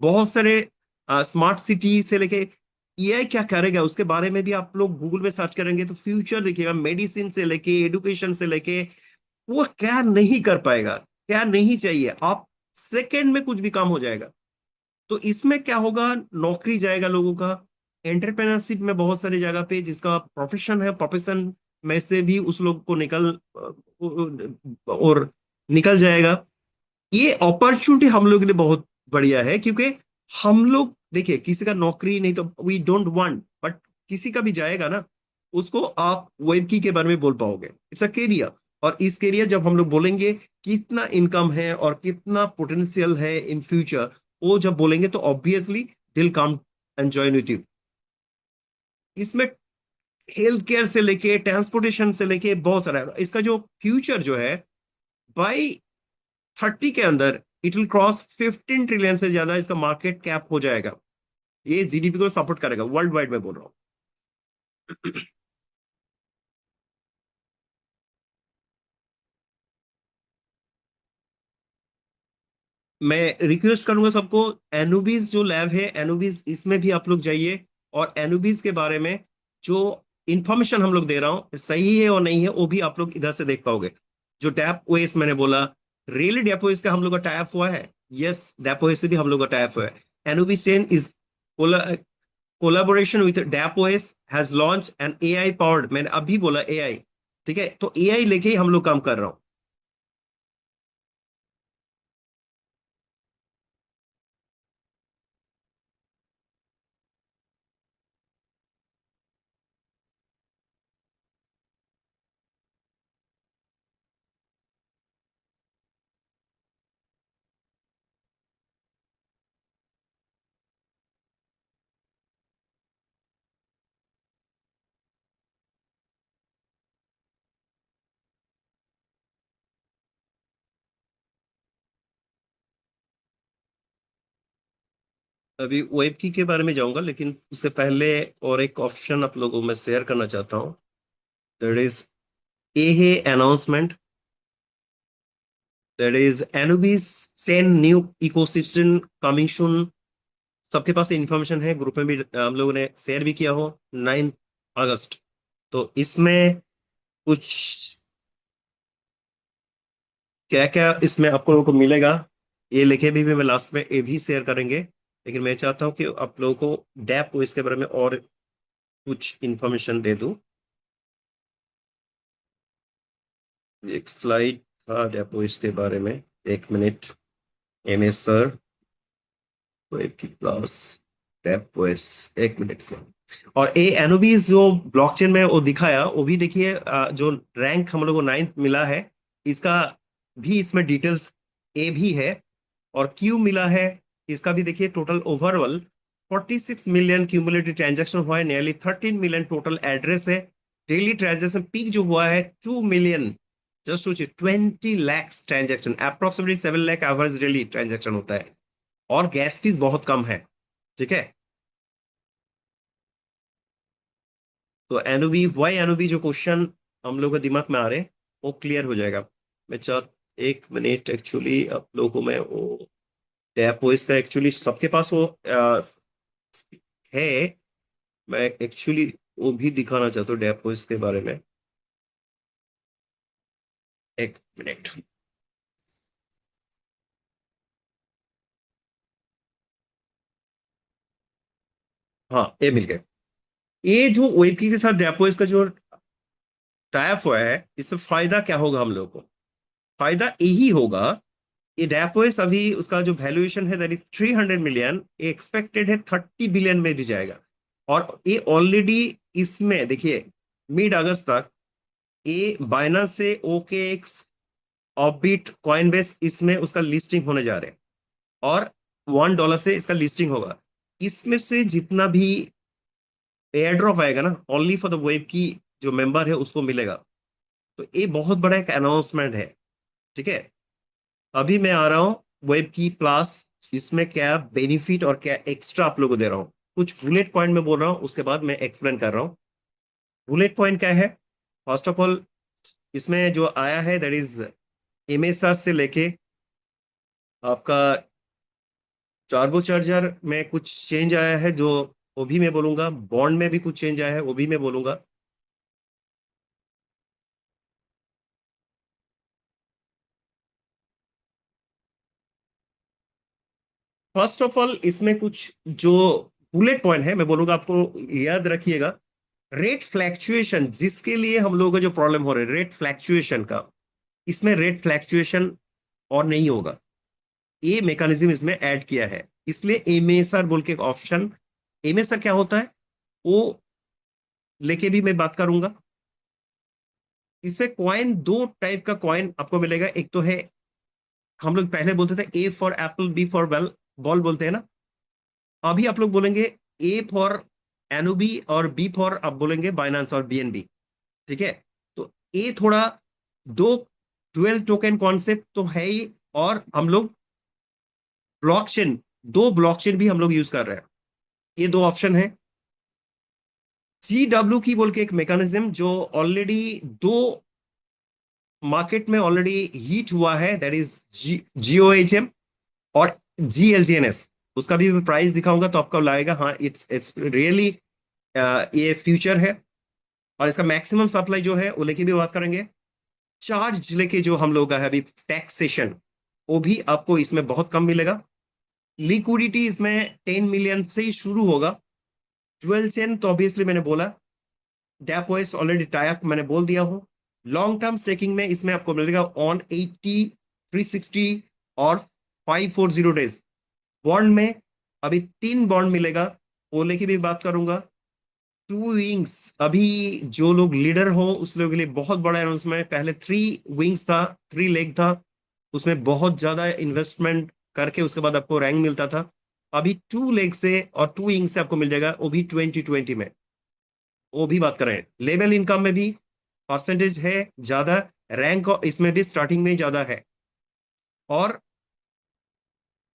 बहुत सारे स्मार्ट सिटी से लेके एआई क्या करेगा उसके बारे में भी आप लोग गूगल में सर्च करेंगे तो फ्यूचर देखिएगा। मेडिसिन से लेके एडुकेशन से लेके वो क्या नहीं कर पाएगा, क्या नहीं चाहिए, आप सेकंड में कुछ भी काम हो जाएगा। तो इसमें क्या होगा, नौकरी जाएगा लोगों का। एंटरप्रेन्योरशिप में बहुत सारी जगह पे जिसका प्रोफेशन है, प्रोफेशन में से भी उस लोग को और निकल जाएगा। ये अपॉर्चुनिटी हम लोग के लिए बहुत बढ़िया है, क्योंकि हम लोग देखिए किसी का नौकरी नहीं तो वी डोंट वांट, बट किसी का भी जाएगा ना, उसको आप वेब की के बारे में बोल पाओगे, इट्स अ कैरियर। और इस कैरियर जब हम लोग बोलेंगे कितना इनकम है और कितना पोटेंशियल है इन फ्यूचर, वो जब बोलेंगे तो ऑब्वियसली दिल come and join with you. इसमें हेल्थ केयर से लेके ट्रांसपोर्टेशन से लेके बहुत सारा है। इसका जो फ्यूचर जो है बाई 30 के अंदर इट विल क्रॉस 15 ट्रिलियन से ज्यादा इसका मार्केट कैप हो जाएगा। ये जीडीपी को सपोर्ट करेगा वर्ल्ड वाइड में बोल रहा हूँ। मैं रिक्वेस्ट करूंगा सबको, एनुबिस जो लैब है एनुबिस, इसमें भी आप लोग जाइए। और एनुबिस के बारे में जो इंफॉर्मेशन हम लोग दे रहा हूँ सही है और नहीं है वो भी आप लोग इधर से देख पाओगे। जो डैप ओएस मैंने बोला, रियली डैप ओएस का हम लोग का टाइप हुआ है। यस, डैप ओएस से भी हम लोग का टाइप हुआ है। Anubis chain is collaboration with DappOS has launch an AI powered, मैंने अभी बोला एआई, ठीक है, तो एआई लेके ही हम लोग काम कर रहा हूँ। अभी वेबकी के बारे में जाऊंगा, लेकिन उससे पहले और एक ऑप्शन आप लोगों में शेयर करना चाहता हूँ। दैट इज ए है announcement, that is Anubis 10 new ecosystem coming soon. सबके पास इंफॉर्मेशन है, ग्रुप में भी हम लोगों ने शेयर भी किया हो। 9 अगस्त, तो इसमें कुछ क्या क्या इसमें आप लोगों को मिलेगा ये लिखे भी मैं लास्ट में ये भी शेयर करेंगे। लेकिन मैं चाहता हूँ कि आप लोगों को डैप को इसके बारे में और कुछ इंफॉर्मेशन दे दूं। एक स्लाइड था डेपो इसके बारे में, एक minute. M S sir, web की क्लास, डेपोस, एक मिनट से। और ए एनोबीज जो ब्लॉकचेन में वो दिखाया वो भी देखिए, जो रैंक हम लोग को 9th मिला है, इसका भी इसमें डिटेल्स ए भी है। और क्यू मिला है, इसका भी देखिए। Total overall 46 million cumulative transaction हुआ है, नियरली 13 मिलियन टोटल एड्रेस है। डेली ट्रांजैक्शन पीक जो हुआ है 2 मिलियन, जस्ट सोचिए 20 lakh transaction, approximately 7 lakh average daily transaction होता है। और गैस फीस बहुत कम है, ठीक है। तो एनओबी वाई एनओबी जो क्वेश्चन हम लोग के दिमाग में आ रहे हैं वो क्लियर हो जाएगा। मैं चाह एक मिनट, एक्चुअली आप लोगों में वो टैप वॉइस का एक्चुअली सबके पास वो है। मैं एक्चुअली वो भी दिखाना चाहता हूँ डैप वॉइस के बारे में, एक मिनट। हाँ, ये मिल गया। ये जो वेबकी के साथ डैप का जो टाइप हुआ है, इसमें फायदा क्या होगा हम लोग को? फायदा यही होगा, ये डैपोइस अभी उसका जो वैल्यूएशन है दैट इज 300 मिलियन, एक्सपेक्टेड है 30 बिलियन में भी जाएगा। और ये ऑलरेडी इसमें देखिए मिड अगस्त तक ये बाइनांस से OKX, ऑफबीट, कॉइनबेस इसमें उसका लिस्टिंग होने जा रहे हैं और $1 से इसका लिस्टिंग होगा। इसमें से जितना भी एयर ड्रॉप आएगा ना, ओनली फॉर द वेब की जो मेंबर है उसको मिलेगा। तो ये बहुत बड़ा एक अनाउंसमेंट है, ठीक है। अभी मैं आ रहा हूँ वेब की प्लस, इसमें क्या बेनिफिट और क्या एक्स्ट्रा आप लोगों को दे रहा हूँ। कुछ बुलेट पॉइंट में बोल रहा हूँ, उसके बाद मैं एक्सप्लेन कर रहा हूँ। बुलेट पॉइंट क्या है? फर्स्ट ऑफ ऑल इसमें जो आया है दैट इज MSR से लेके आपका टार्बो चार्जर में कुछ चेंज आया है, जो वो भी मैं बोलूंगा। बॉन्ड में भी कुछ चेंज आया है, वो भी मैं बोलूंगा। फर्स्ट ऑफ ऑल इसमें कुछ जो बुलेट पॉइंट है मैं बोलूंगा, आपको याद रखिएगा। रेट फ्लैक्चुएशन जिसके लिए हम लोगों को जो प्रॉब्लम हो रहा है रेट फ्लैक्चुएशन का, इसमें रेट फ्लैक्चुएशन और नहीं होगा। ये मैकेनिज्म इसमें ऐड किया है, इसलिए एमएसआर बोल के एक ऑप्शन। एमएसआर क्या होता है वो लेके भी मैं बात करूंगा। इसमें कॉइन, दो टाइप का कॉइन आपको मिलेगा। एक तो है, हम लोग पहले बोलते थे A for Apple, B for ball, ball बोलते हैं ना। अभी आप लोग बोलेंगे A फॉर एनओबी और B फॉर आप बोलेंगे बाइनेंस और BNB, ठीक है। तो ये थोड़ा दो डुअल टोकन कॉन्सेप्ट तो है ही, और हम लोग ब्लॉकचेन, दो ब्लॉकचेन भी हम लोग यूज कर रहे हैं। ये दो ऑप्शन है। GW की बोल के एक मैकेनिज्म जो ऑलरेडी दो मार्केट में ऑलरेडी हीट हुआ है, दैट इज GOHM और GLGNS। उसका भी प्राइस दिखाऊंगा तो आपको लगेगा हाँ इट्स रियली ये फ्यूचर है। और इसका मैक्सिमम सप्लाई जो है वो लेके भी बात करेंगे। चार्ज लेके जो हम लोग का है अभी टैक्सेशन, वो भी आपको इसमें बहुत कम मिलेगा। लिक्विडिटी इसमें 10 मिलियन से ही शुरू होगा। ज्वेल चेन तो ऑब्वियसली मैंने बोला, डेपोइस ऑलरेडी टाइप मैंने बोल दिया हूं। लॉन्ग टर्म स्टेकिंग में इसमें आपको मिलेगा ऑन 80, 360 और 540 डेज। बॉन्ड में अभी 3 बॉन्ड मिलेगा, वो लेके भी बात करूंगा। 2 विंग्स, अभी जो लोग लीडर हो उस लोगों के लिए बहुत बड़ा अनाउंसमेंट। पहले 3 विंग्स था, 3 लेग था, उसमें बहुत ज्यादा इन्वेस्टमेंट करके उसके बाद आपको रैंक मिलता था। अभी 2 लेग से और 2 विंग से आपको मिल जाएगा, वो भी 2020 में। वो भी बात करें। लेवल इनकम में भी परसेंटेज है ज्यादा, रैंक इसमें भी स्टार्टिंग में ज्यादा है। और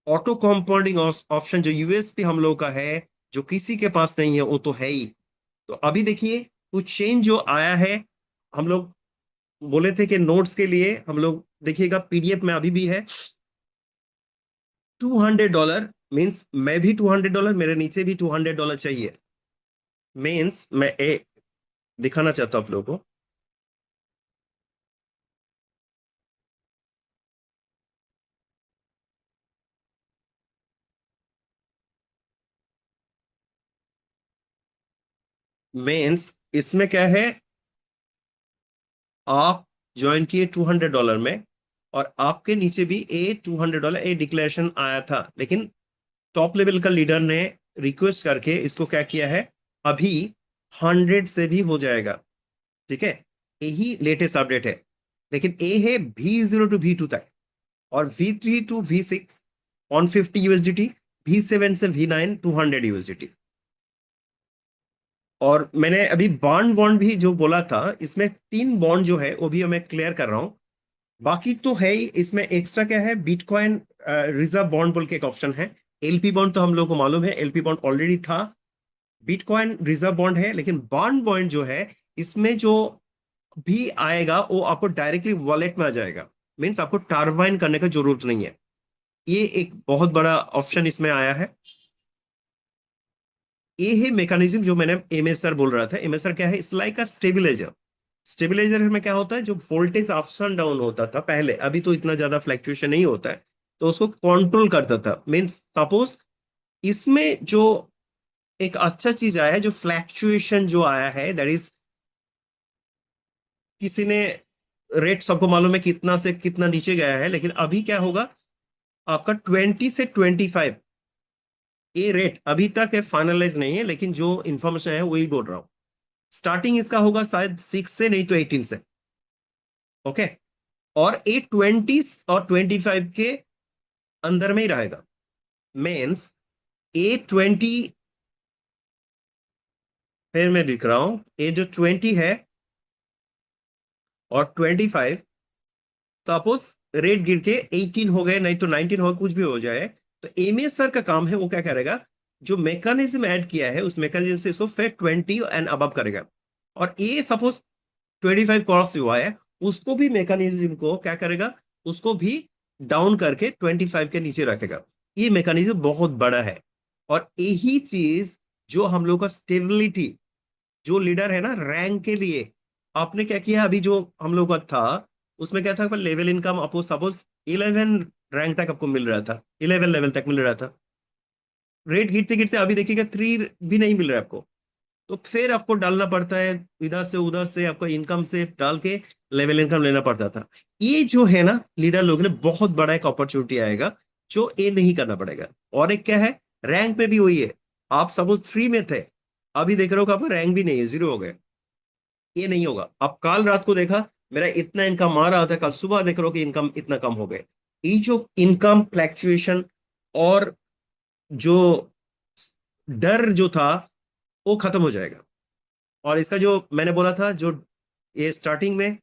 ऑटो कंपाउंडिंग ऑप्शन जो यूएस पे हम लोग का है, जो किसी के पास नहीं है, वो तो है ही। तो अभी देखिए कुछ चेंज जो आया है। हम लोग बोले थे कि नोट्स के लिए हम लोग देखिएगा PDF में अभी भी है। $200 मीन्स मैं भी $200, मेरे नीचे भी $200 चाहिए। मीन्स मैं दिखाना चाहता हूं आप लोगों को। मीन्स इसमें क्या है, आप ज्वाइन किए $200 में, और आपके नीचे भी $200 डिक्लेरेशन आया था, लेकिन टॉप लेवल का लीडर ने रिक्वेस्ट करके इसको क्या किया है, अभी 100 से भी हो जाएगा, ठीक है। यही लेटेस्ट अपडेट है। लेकिन ए है V0 टू V2 तक, और V3 to V6 on 50 USDT, V7 से V9 200 USDT। और मैंने अभी बॉन्ड बॉन्ड भी जो बोला था, इसमें 3 बॉन्ड जो है वो भी मैं क्लियर कर रहा हूं। बाकी तो है ही। इसमें एक्स्ट्रा क्या है, बिटकॉइन रिजर्व बॉन्ड बोल के एक ऑप्शन है। LP बॉन्ड तो हम लोग को मालूम है, LP बॉन्ड ऑलरेडी था। बिटकॉइन रिजर्व बॉन्ड है, लेकिन बॉन्ड बॉन्ड जो है इसमें जो भी आएगा वो आपको डायरेक्टली वॉलेट में आ जाएगा। मीन्स आपको टारबाइन करने का जरूरत नहीं है। ये एक बहुत बड़ा ऑप्शन इसमें आया है। ये है मैकेनिज्म जो मैंने MSR बोल रहा था। MSR क्या है, it's like a stabiliser. Stabiliser में क्या होता है, जो वोल्टेज अप्स एंड डाउन होता था पहले, अभी तो इतना ज्यादा फ्लैक्चुएशन नहीं होता है, तो उसको कंट्रोल करता था। मीन्स सपोज इसमें जो एक अच्छा चीज आया है, जो फ्लैक्चुएशन जो आया है दैट इज, किसी ने रेट सबको मालूम है कितना से कितना नीचे गया है, लेकिन अभी क्या होगा, आपका 20 से 25 ये रेट अभी तक फाइनलाइज नहीं है, लेकिन जो इंफॉर्मेशन है वही बोल रहा हूँ। स्टार्टिंग इसका होगा शायद 6 से, नहीं तो 18 से। ओके। और ये 20 और 25 के अंदर में ही रहेगा। मीन्स A20, फिर मैं लिख रहा हूं, ये जो 20 है और 25, सपोज रेट गिर के 18 हो गए, नहीं तो 19 हो, कुछ भी हो जाए, तो एमएस सर का काम है, वो क्या करेगा, जो मैकेनिज्म ऐड किया है उस मैकेनिज्म से इसको फिर 20 एंड अबव करेगा। और ये सपोज 25 क्रॉस हुआ है, उसको भी मैकेनिज्म को क्या करेगा, उसको भी डाउन करके 25 के नीचे रखेगा। ये मैकेनिज्म बहुत बड़ा है। और यही चीज जो हम लोग का स्टेबिलिटी, जो लीडर है ना रैंक के लिए, आपने क्या किया अभी जो हम लोग का था, उसमें क्या था, लेवल इनकम आपको सपोज 11 रैंक तक आपको मिल रहा था, 11 लेवल तक मिल रहा था। रेट गिरते गिरते अभी देखिएगा 3 भी नहीं मिल रहा है आपको। तो फिर आपको डालना पड़ता है, इधर से उधर से आपको इनकम से डाल के लेवल इनकम लेना पड़ता था। ये जो है ना लीडर लोग ने, बहुत बड़ा एक अपॉर्चुनिटी आएगा जो ये नहीं करना पड़ेगा। और एक क्या है, रैंक पे भी वही है। आप सपोज 3 में थे, अभी देख रहे हो कि आपका रैंक भी नहीं है, 0 हो गए। ये नहीं होगा। अब कल रात को देखा मेरा इतना इनकम आ रहा था, कल सुबह देख रहे हो कि इनकम इतना कम हो गए। ये जो इनकम फ्लैक्चुएशन और जो डर जो था, वो खत्म हो जाएगा। और इसका जो मैंने बोला था, जो ये स्टार्टिंग में,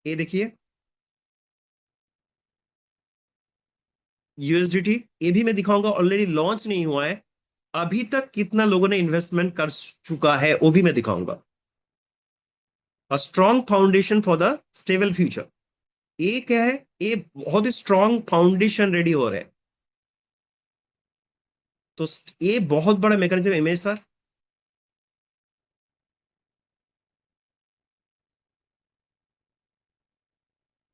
ये देखिए यूएसडीटी, ये भी मैं दिखाऊंगा, ऑलरेडी लॉन्च नहीं हुआ है, अभी तक कितना लोगों ने इन्वेस्टमेंट कर चुका है वो भी मैं दिखाऊंगा। A strong foundation for the stable future. ये क्या है, ये बहुत ही स्ट्रॉन्ग फाउंडेशन रेडी हो रहा है। तो ये बहुत बड़ा मैकेनिज्म इमेज सर।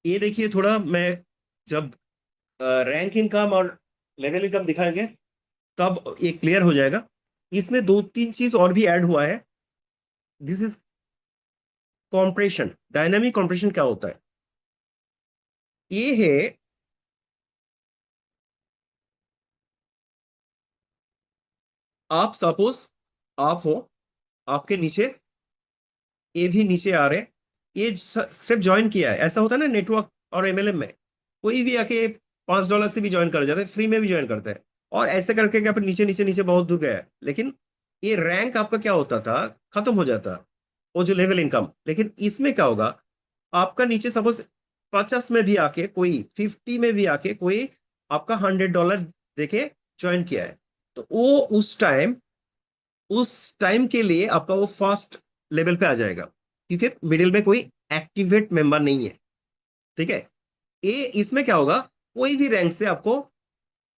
ये देखिए थोड़ा मैं जब रैंक इनकम और लेवल इनकम दिखाएंगे तब ये क्लियर हो जाएगा। इसमें 2-3 चीज और भी ऐड हुआ है। This is compression. Dynamic compression क्या होता है, ये है, आप सपोज आप हो, आपके नीचे ये भी नीचे आ रहे, ये सिर्फ ज्वाइन किया है। ऐसा होता है ना नेटवर्क और एमएलएम में, कोई भी आके $5 से भी ज्वाइन कर जाता है, फ्री में भी ज्वाइन करता है, और ऐसे करके क्या, फिर नीचे नीचे नीचे बहुत दूर गया है। लेकिन ये रैंक आपका क्या होता था, खत्म हो जाता, वो जो लेवल इनकम। लेकिन इसमें क्या होगा, आपका नीचे सपोज 50 में भी आके कोई, 50 में भी आके कोई आपका $100 देके ज्वाइन किया है, तो वो उस टाइम के लिए आपका वो फर्स्ट लेवल पे आ जाएगा, क्योंकि मिडिल में कोई एक्टिवेट मेंबर नहीं है। ठीक है। ये इसमें क्या होगा, कोई भी रैंक से आपको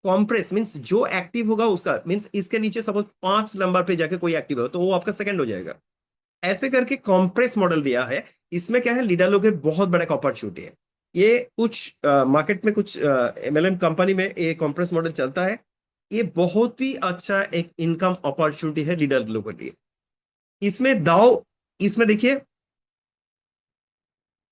कॉम्प्रेस, मींस जो एक्टिव होगा उसका, मींस इसके नीचे सपोज 5 नंबर पे जाके कोई एक्टिव हो तो वो आपका सेकंड हो जाएगा। ऐसे करके कॉम्प्रेस मॉडल दिया है। इसमें क्या है, लीडर लोग के बहुत बड़ा अपॉर्चुनिटी है। ये कुछ मार्केट में कुछ एमएलएम कंपनी में ये कॉम्प्रेस मॉडल चलता है। ये बहुत ही अच्छा एक इनकम अपॉर्चुनिटी है लीडर लोगों के लिए। इसमें दाव, इसमें देखिए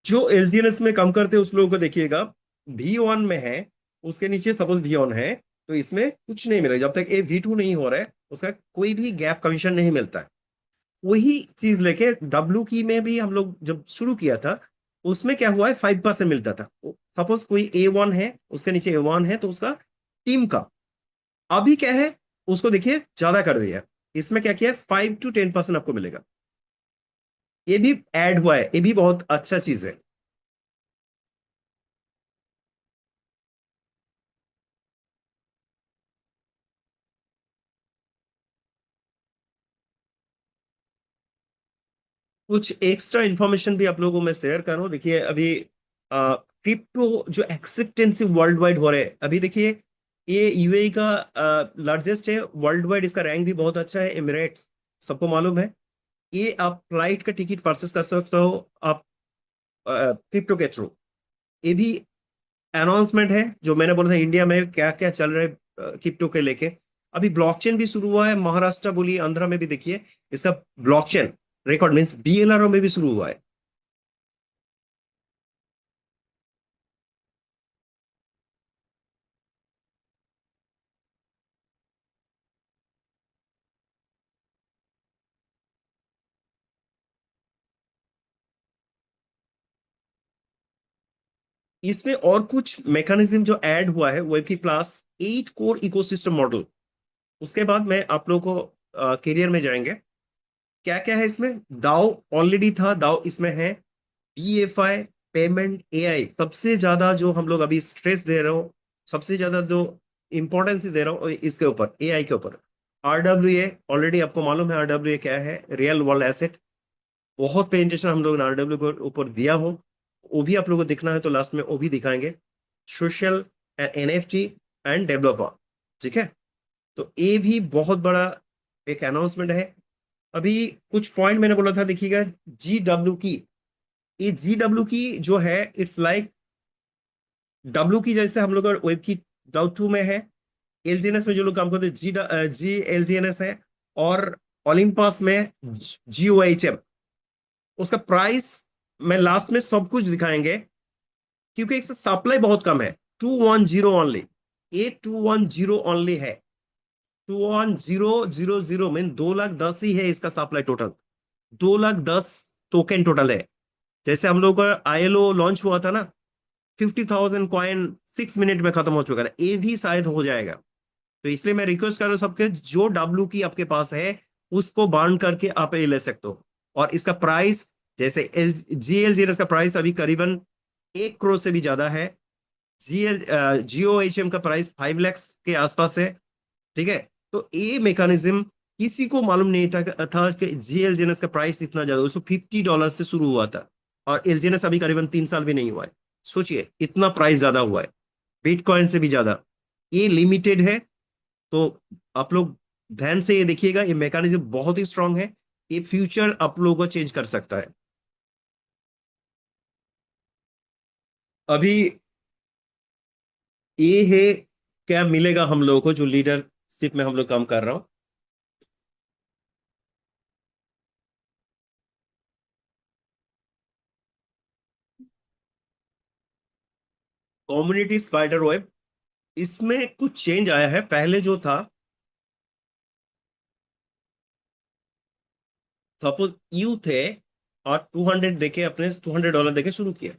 जो एलजीएनएस में कम करते हैं उस लोगों को देखिएगा, V1 में है, उसके नीचे सपोज V1 है, तो इसमें कुछ नहीं मिलेगा जब तक ये V2 नहीं हो रहा है, उसका कोई भी गैप कमीशन नहीं मिलता है। वही चीज लेके डब्ल्यू की में भी हम लोग जब शुरू किया था, उसमें क्या हुआ है, 5% मिलता था। सपोज कोई A1 है, उसके नीचे A1 है, तो उसका टीम का अभी क्या है, उसको देखिए ज्यादा कर दिया। इसमें क्या किया है, 5 to 10% आपको मिलेगा। ये भी ऐड हुआ है, ये भी बहुत अच्छा चीज है। कुछ एक्स्ट्रा इंफॉर्मेशन भी आप लोगों को मैं शेयर कर रहा हूँ। देखिए अभी क्रिप्टो जो एक्सेप्टेंसिव वर्ल्ड वाइड हो रहे हैं, अभी देखिए ये यूएई का लार्जेस्ट है वर्ल्ड वाइड, इसका रैंक भी बहुत अच्छा है, एमिरेट्स, सबको मालूम है। ये आप फ्लाइट का टिकट परचेस कर सकते हो आप क्रिप्टो के थ्रू। ये भी अनाउंसमेंट है जो मैंने बोला था, इंडिया में क्या क्या चल रहा है क्रिप्टो के लेके। अभी ब्लॉकचेन भी शुरू हुआ है, महाराष्ट्र बोलिए, आंध्र में भी देखिए इसका ब्लॉकचेन रिकॉर्ड, मीन्स बीएलआरओ में भी शुरू हुआ है। इसमें और कुछ मैकेनिज्म जो ऐड हुआ है वेब की प्लस 8 कोर इकोसिस्टम मॉडल। उसके बाद मैं आप लोगों को करियर में जाएंगे। क्या क्या है इसमें? दाओ ऑलरेडी था, दाओ इसमें है। DFI, पेमेंट, AI, सबसे ज्यादा जो हम लोग अभी स्ट्रेस दे रहे हो, सबसे ज्यादा जो इंपॉर्टेंस दे रहा हूँ इसके ऊपर, AI के ऊपर। RWA ऑलरेडी आपको मालूम है, RWA क्या है, रियल वर्ल्ड एसेट। बहुत प्रेजेंटेशन हम लोग ने RWA के ऊपर दिया हो, वो भी आप लोगों को दिखना है तो लास्ट में वो भी दिखाएंगे। Social and NFT end developer, ठीक है। तो ये भी बहुत बड़ा एक अनाउंसमेंट है। अभी कुछ पॉइंट मैंने बोला था, देखिएगा। GW की, ये GW की जो है, इट्स लाइक W की जैसे हम लोग वेब की W2 में है। LGNS में जो लोग काम करते हैं GLGNS है। और ओलिम्पस में GOHM। उसका प्राइस मैं लास्ट में सब कुछ दिखाएंगे, क्योंकि एक सप्लाई बहुत कम है। 210 ओनली, ये 210 ओनली है। 21000 में 2,10,000 ही है इसका सप्लाई टोटल। 2,10,000 टोकन टोटल है। जैसे हम लोग का ILO लॉन्च हुआ था ना, 50,000 कॉइन 6 मिनट में खत्म हो चुका है, ये भी शायद हो जाएगा। तो इसलिए मैं रिक्वेस्ट कर रहा हूं सबके, जो W की आपके पास है उसको बांड करके आप ये ले सकते हो। और इसका प्राइस, जैसे GLGNS का प्राइस अभी करीबन 1 करोड़ से भी ज्यादा है। GOHM का प्राइस 5 लाख के आसपास है, ठीक है। तो ये मैकेनिज्म किसी को मालूम नहीं था कि GLGNS का प्राइस इतना ज्यादा, $150 से शुरू हुआ था। और LGNS अभी करीबन 3 साल भी नहीं हुआ है। सोचिए इतना प्राइस ज्यादा हुआ है, बिटकॉइन से भी ज्यादा। ये लिमिटेड है, तो आप लोग ध्यान से ये देखिएगा, ये मैकेनिज्म बहुत ही स्ट्रांग है। ये फ्यूचर आप लोगों को चेंज कर सकता है। अभी ये है क्या मिलेगा हम लोगों को, जो लीडरशिप में हम लोग काम कर रहा हूं। कम्युनिटी स्पाइडर वेब, इसमें कुछ चेंज आया है। पहले जो था, सपोज यू थे और 200 देके, अपने $200 देके शुरू किया,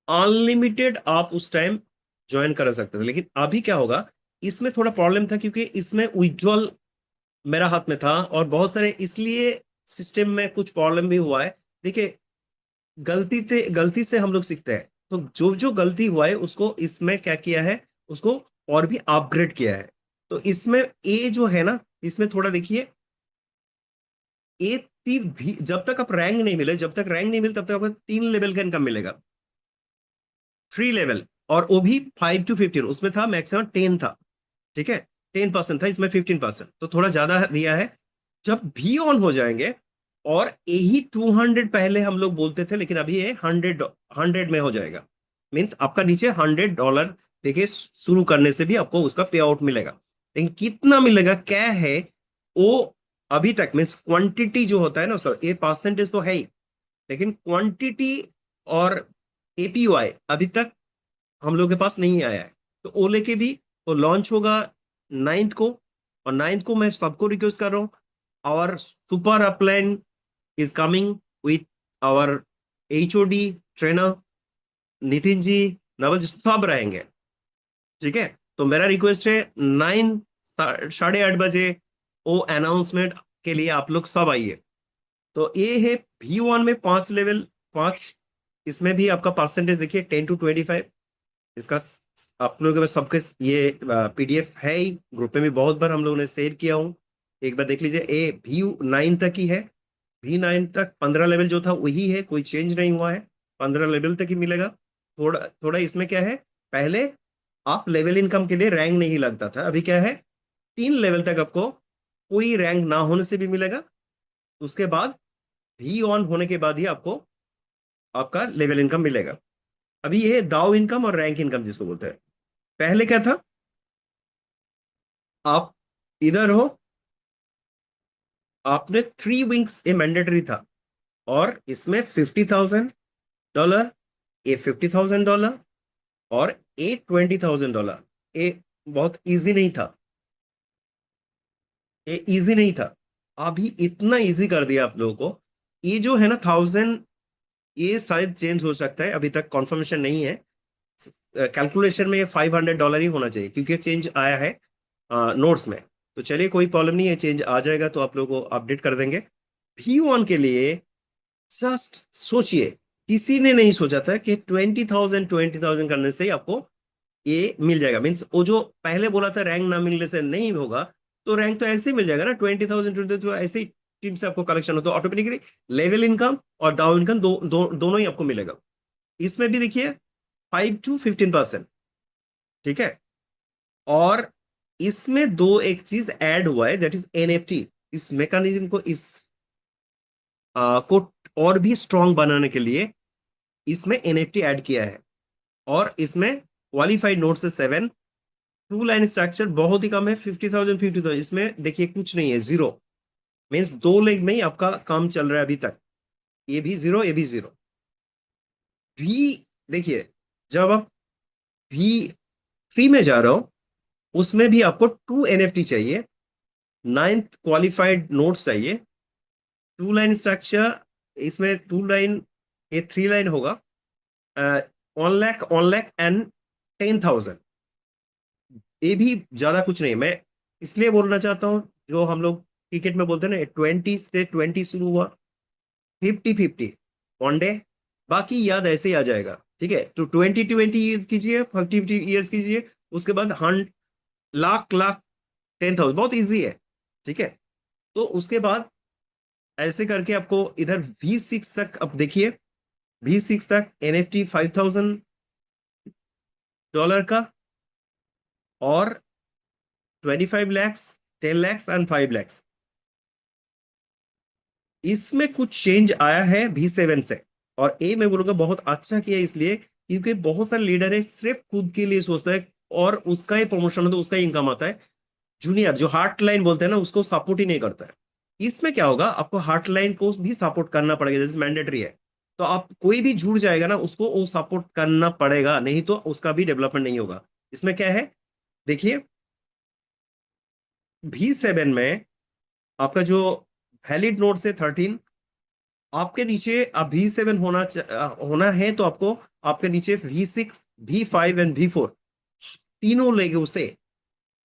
अनलिमिटेड आप उस टाइम ज्वाइन कर सकते थे। लेकिन अभी क्या होगा, इसमें थोड़ा प्रॉब्लम था, क्योंकि इसमें विड्रॉल मेरा हाथ में था और बहुत सारे, इसलिए सिस्टम में कुछ प्रॉब्लम भी हुआ है। देखिए, गलती से हम लोग सीखते हैं, तो जो जो गलती हुआ है उसको इसमें क्या किया है, उसको और भी अपग्रेड किया है। तो इसमें ए जो है ना, इसमें थोड़ा देखिए, ए तीन भी, जब तक आप रैंक नहीं मिले, जब तक रैंक नहीं मिले तब तक आपको 3 लेवल का इनकम मिलेगा, 3 लेवल। और वो भी 5 to 15, उसमें था मैक्सिमम 10 था, ठीक है। 10% था, इसमें 15%, तो थोड़ा ज्यादा दिया है। जब भी ऑन हो जाएंगे, और यही 200 पहले हम लोग बोलते थे, लेकिन अभी ये 100 में हो जाएगा। मीन्स आपका नीचे $100 देखिए, शुरू करने से भी आपको उसका पे आउट मिलेगा। लेकिन कितना मिलेगा क्या है वो अभी तक, मीन्स क्वांटिटी जो होता है ना उसका, ये परसेंटेज तो है ही, लेकिन क्वांटिटी और APY अभी तक हम लोग के पास नहीं आया है। तो ओले के भी वो लॉन्च होगा 9th को। और 9th को मैं सबको रिक्वेस्ट कर रहा हूँ, our super upline is coming with our HOD trainer Nitin ji, Naval ji, सब रहेंगे, ठीक है। तो मेरा रिक्वेस्ट है, 9, 8:30 बजे वो अनाउंसमेंट के लिए आप लोग सब आइए। तो ये है V1 में 5 लेवल, 5। इसमें भी आपका परसेंटेज देखिए 10 to 25। इसका आप लोगों के पास सबके ये PDF है ही, ग्रुप में भी बहुत बार हम लोगों ने शेयर किया हूँ, एक बार देख लीजिए। V9 तक ही है, V9 तक 15 लेवल जो था वही है, कोई चेंज नहीं हुआ है। 15 लेवल तक ही मिलेगा। थोड़ा थोड़ा इसमें क्या है, पहले आप लेवल इनकम के लिए रैंक नहीं लगता था, अभी क्या है, 3 लेवल तक आपको कोई रैंक ना होने से भी मिलेगा। उसके बाद V ऑन होने के बाद ही आपको आपका लेवल इनकम मिलेगा। अभी ये दाव इनकम और रैंक इनकम जिसको बोलते हैं। पहले क्या था, आप इधर हो, आपने 3 विंग्स ये मैंडेटरी था, और इसमें $50,000, ये $50,000, और ये $20,000। ये बहुत इजी नहीं था, ये इजी नहीं था। अभी इतना इजी कर दिया आप लोगों को। ये जो है ना 1000, ये शायद चेंज हो सकता है, अभी तक कॉन्फर्मेशन नहीं है। कैलकुलेशन में ये $500 ही होना चाहिए, क्योंकि चेंज आया है नोट्स में। तो चलिए कोई प्रॉब्लम नहीं है, चेंज आ जाएगा तो आप लोगों को अपडेट कर देंगे। V1 के लिए जस्ट सोचिए, किसी ने नहीं सोचा था कि 20,000 करने से ही आपको ये मिल जाएगा। मीन्स वो जो पहले बोला था रैंक ना मिलने से नहीं होगा, तो रैंक तो ऐसे ही मिल जाएगा ना, 20,000 तो ऐसे ही टीम से आपको कलेक्शन हो तो ऑटोमेटिकली लेवल इनकम और डाउन इनकम दोनों ही आपको मिलेगा। इसमें भी देखिए 5 to 15%, ठीक है। और इसमें दो एक चीज ऐड हुआ है, दैट इज NFT। इस मैकेनिज्म को को और भी स्ट्रांग बनाने के लिए इसमें NFT ऐड किया है। और इसमें क्वालिफाइड नोट से 7, 2 लाइन स्ट्रक्चर बहुत ही कम है, 50,000 इसमें देखिए कुछ नहीं है, जीरो। मीन्स 2 लेग में ही आपका काम चल रहा है अभी तक, ये भी जीरो, ये भी जीरो। भी देखिए, जब आप भी फ्री में जा रहे हो, उसमें भी आपको 2 NFT चाहिए, 9th क्वालिफाइड नोट्स चाहिए, 2 लाइन स्ट्रक्चर। इसमें 2 लाइन, ये 3 लाइन होगा, 1 लाख एंड 10,000। ये भी ज्यादा कुछ नहीं। मैं इसलिए बोलना चाहता हूँ, जो हम लोग क्रिकेट में बोलते हैं ना, 20 से 20 शुरू हुआ, 50-50 1 डे, बाकी याद ऐसे ही आ जाएगा, ठीक है। तो 20-20 कीजिए, 50-50 कीजिए, उसके बाद 100 लाख 10,000, बहुत इजी है, ठीक है। तो उसके बाद ऐसे करके आपको इधर V6 तक, अब देखिए V6 तक NFT $5,000 का, और 25 lakhs, 10 lakhs एंड 5 lakhs। इसमें कुछ चेंज आया है V7 से, और ये मैं बोलूंगा बहुत अच्छा किया, इसलिए क्योंकि बहुत सारे लीडर है सिर्फ खुद के लिए सोचता है, और उसका ही प्रमोशन होता है, उसका ही इनकम आता है। जूनियर जो हार्ट लाइन बोलते हैं ना, उसको सपोर्ट ही नहीं करता है। इसमें क्या होगा, आपको हार्ट लाइन को भी सपोर्ट करना पड़ेगा, जैसे मैंडेटरी है। तो आप कोई भी जुड़ जाएगा ना, उसको वो सपोर्ट करना पड़ेगा, नहीं तो उसका भी डेवलपमेंट नहीं होगा। इसमें क्या है, देखिए V7 में आपका जो वैलिड नोट से 13, आपके नीचे अब V7 होना है, तो आपको आपके नीचे V6, V5 एंड V4 तीनों लेके उसे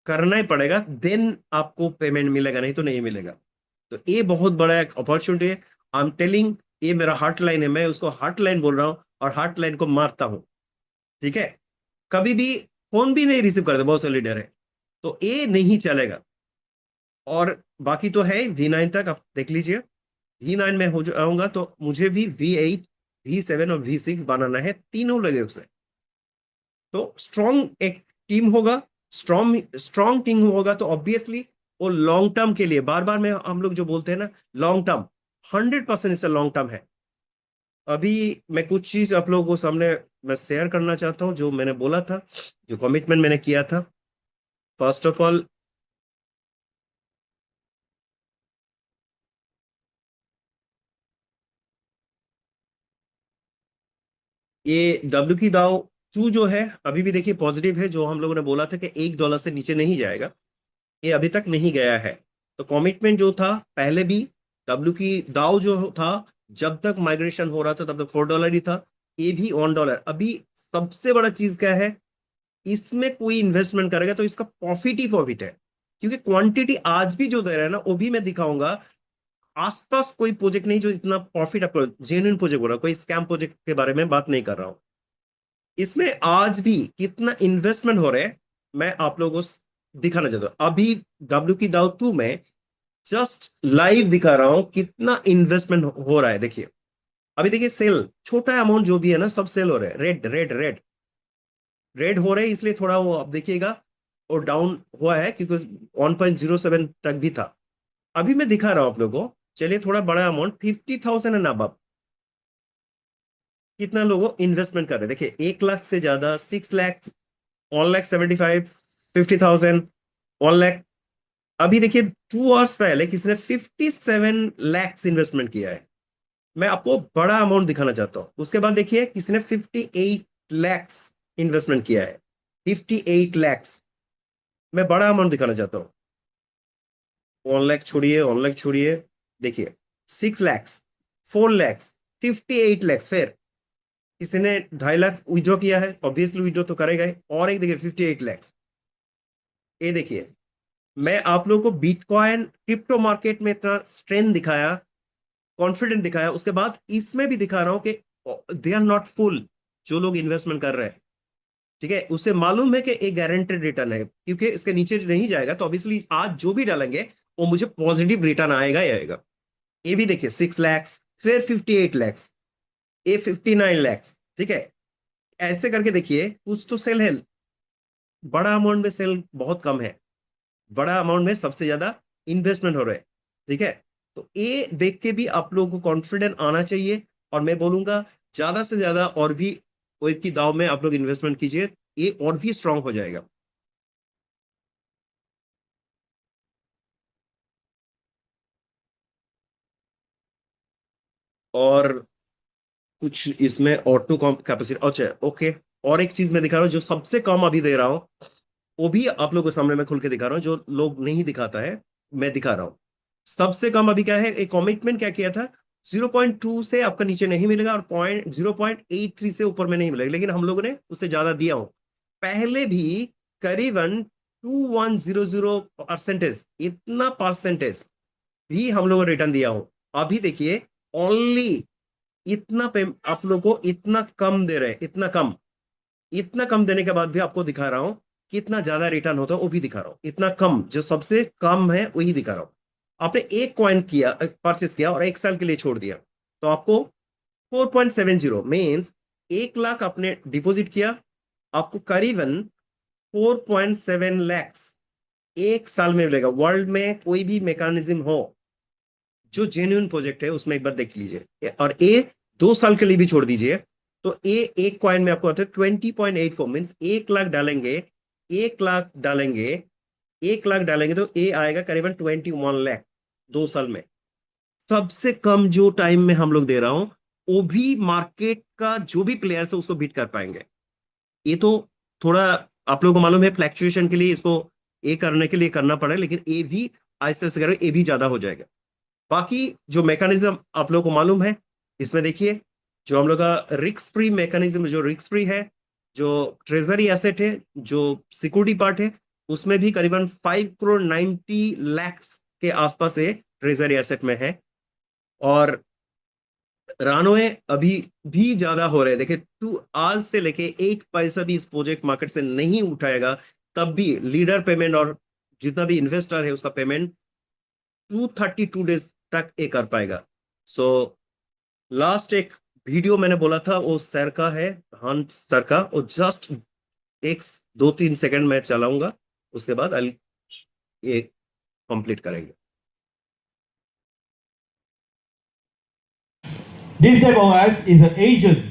करना ही पड़ेगा, देन आपको पेमेंट मिलेगा, नहीं तो नहीं मिलेगा। तो ये बहुत बड़ा एक अपॉर्चुनिटी है। आई एम टेलिंग, ये मेरा हार्ट लाइन है, मैं उसको हार्ट लाइन बोल रहा हूँ, और हार्ट लाइन को मारता हूँ, ठीक है। कभी भी फोन भी नहीं रिसीव करते, बहुत से लीडर है, तो ये नहीं चलेगा। और बाकी तो है V9 तक, आप देख लीजिए। V9 में हो जाऊंगा तो मुझे भी V8, V7 और V6 बनाना है, तीनों लगे उसे। तो स्ट्रॉन्ग एक टीम होगा, स्ट्रॉन्ग स्ट्रॉन्ग टीम होगा, तो ऑब्वियसली वो लॉन्ग टर्म के लिए, बार बार में हम लोग जो बोलते हैं ना, लॉन्ग टर्म, 100% इससे लॉन्ग टर्म है। अभी मैं कुछ चीज आप लोगों को सामने मैं शेयर करना चाहता हूं, जो मैंने बोला था, जो कमिटमेंट मैंने किया था। फर्स्ट ऑफ ऑल, ये डब्ल्यू की दाव 2 जो है, अभी भी देखिए पॉजिटिव है। जो हम लोगों ने बोला था कि $1 से नीचे नहीं जाएगा, ये अभी तक नहीं गया है। तो कमिटमेंट जो था पहले भी, डब्ल्यू की दाव जो था, जब तक माइग्रेशन हो रहा था तब तक $4 ही था, ये भी $1। अभी सबसे बड़ा चीज क्या है, इसमें कोई इन्वेस्टमेंट करेगा तो इसका प्रॉफिट ही प्रॉफिट है, क्योंकि क्वांटिटी आज भी जो दे रहा है ना, वो भी मैं दिखाऊंगा। आसपास कोई प्रोजेक्ट नहीं जो इतना प्रॉफिट आपको, जेन्युइन प्रोजेक्ट बोल रहा हूं, कोई स्कैम प्रोजेक्ट के बारे में बात नहीं कर रहा हूं। इसमें आज भी कितना इन्वेस्टमेंट हो रहा है, मैं आप लोगों को दिखाना चाहता हूं। अभी डब्ल्यू की दाव 2 में जस्ट लाइव दिखा रहा हूं कितना इन्वेस्टमेंट हो रहा है। देखिए अभी देखिए, सेल छोटा अमाउंट जो भी है ना, सब सेल हो रहा है, रेड रेड रेड रेड हो रहे हैं, इसलिए थोड़ा वो आप देखिएगा, और डाउन हुआ है क्योंकि 1.07 तक भी था। अभी मैं दिखा रहा हूं आप लोगों को, चलिए थोड़ा बड़ा अमाउंट, 50,000 एंड अब कितना लोगों इन्वेस्टमेंट कर रहे हैं। देखिए 1 लाख से ज्यादा, 6 lakhs, 1,75,000, 50,000, 1 लाख। अभी देखिए 2 आवर्स पहले किसी ने 57 lakhs इन्वेस्टमेंट किया है। मैं आपको बड़ा अमाउंट दिखाना चाहता हूं। उसके बाद देखिए किसी ने 58 lakhs इन्वेस्टमेंट किया है, 58 lakhs। मैं बड़ा अमाउंट दिखाना चाहता हूँ। 1 लाख छोड़िए, 1 लाख छोड़िए, देखिए 6 lakhs, 4 lakhs, 58 lakhs, फिर किसी ने 2.5 लाख विड्रॉ किया है, ऑब्वियसली विड्रॉ तो करेगा ही। और एक देखिए 58 लाख, ये देखिए मैं आप लोगों को बिटकॉइन क्रिप्टो मार्केट में इतना स्ट्रेंथ दिखाया, कॉन्फिडेंट दिखाया, उसके बाद इसमें भी दिखा रहा हूं कि दे आर नॉट फुल। जो लोग इन्वेस्टमेंट कर रहे हैं, ठीक है, उसे मालूम है कि एक गारंटेड रिटर्न है, क्योंकि इसके नीचे नहीं जाएगा तो ऑब्वियसली आज जो भी डालेंगे वो मुझे पॉजिटिव रिटर्न आएगा ही आएगा। ये भी देखिए 6 लाख, फिर 58 लाख, ये 59 लाख, ठीक है। ऐसे करके देखिए कुछ तो सेल है, बड़ा अमाउंट में सेल बहुत कम है, बड़ा अमाउंट में सबसे ज्यादा इन्वेस्टमेंट हो रहा है, ठीक है। तो ये देख के भी आप लोगों को कॉन्फिडेंट आना चाहिए, और मैं बोलूंगा ज्यादा से ज्यादा और भी कोई की दाव में आप लोग इन्वेस्टमेंट कीजिए, ये और भी स्ट्रांग हो जाएगा। और कुछ इसमें ऑटो कैपेसिटी, अच्छा ओके। और एक चीज मैं दिखा रहा हूँ जो सबसे कम अभी दे रहा हूँ, वो भी आप लोगों के सामने मैं खुल के दिखा रहा हूँ, जो लोग नहीं दिखाता है मैं दिखा रहा हूँ। सबसे कम अभी क्या है, एक कमिटमेंट क्या किया था, 0.2 से आपका नीचे नहीं मिलेगा, और 0.83 से ऊपर में नहीं मिलेगा, लेकिन हम लोगों ने उससे ज्यादा दिया हो। पहले भी करीबन 2100% इतना परसेंटेज भी हम लोगों ने रिटर्न दिया हो। अभी देखिए ओनली इतना पे आप लोग को इतना कम दे रहे हैं, इतना कम, इतना कम देने के बाद भी आपको दिखा रहा हूं कि इतना ज्यादा रिटर्न होता है, वो भी दिखा रहा हूं। इतना कम, जो सबसे कम है वही दिखा रहा हूं। आपने एक कॉइन किया, परचेस किया और 1 साल के लिए छोड़ दिया, तो आपको 4.70 मीन्स 1 लाख आपने डिपॉजिट किया, आपको करीबन 4.7 लैक्स 1 साल में मिलेगा। वर्ल्ड में कोई भी मैकेनिज्म हो जो जेन्युइन प्रोजेक्ट है उसमें एक बार देख लीजिए, और ए 2 साल के लिए भी छोड़ दीजिए, तो ए एक कॉइन में आपको आता है 20.84 मीन्स 1 लाख डालेंगे, 1 लाख डालेंगे, 1 लाख डालेंगे तो ए आएगा करीबन 21 लाख 2 साल में। सबसे कम जो टाइम में हम लोग दे रहा हूं, वो भी मार्केट का जो भी प्लेयर्स है उसको बीट कर पाएंगे। ये तो थोड़ा आप लोगों को मालूम है, फ्लैक्चुएशन के लिए इसको ए करने के लिए करना पड़े, लेकिन ए भी आहिस्ते से करें, ए भी ज्यादा हो जाएगा। बाकी जो मैकेनिज्म आप लोगों को मालूम है, इसमें देखिए जो हम लोग का रिस्क फ्री मैकेनिज्म, जो रिस्क फ्री है, जो ट्रेजरी एसेट है, जो सिक्योरिटी पार्ट है, उसमें भी करीबन 5 करोड़ 90 लाख के आसपास है, ट्रेजरी एसेट में है। और रानोए अभी भी ज्यादा हो रहे हैं, देखिए तू आज से लेके 1 पैसा भी इस प्रोजेक्ट मार्केट से नहीं उठाएगा, तब भी लीडर पेमेंट और जितना भी इन्वेस्टर है उसका पेमेंट 232 डेज तक ये कर पाएगा। सो लास्ट एक वीडियो मैंने बोला था वो सर का है, हंट सर का, वो जस्ट एक 2-3 सेकंड में चलाऊंगा, उसके बाद ये कंप्लीट करेंगे। This DevOS is an agent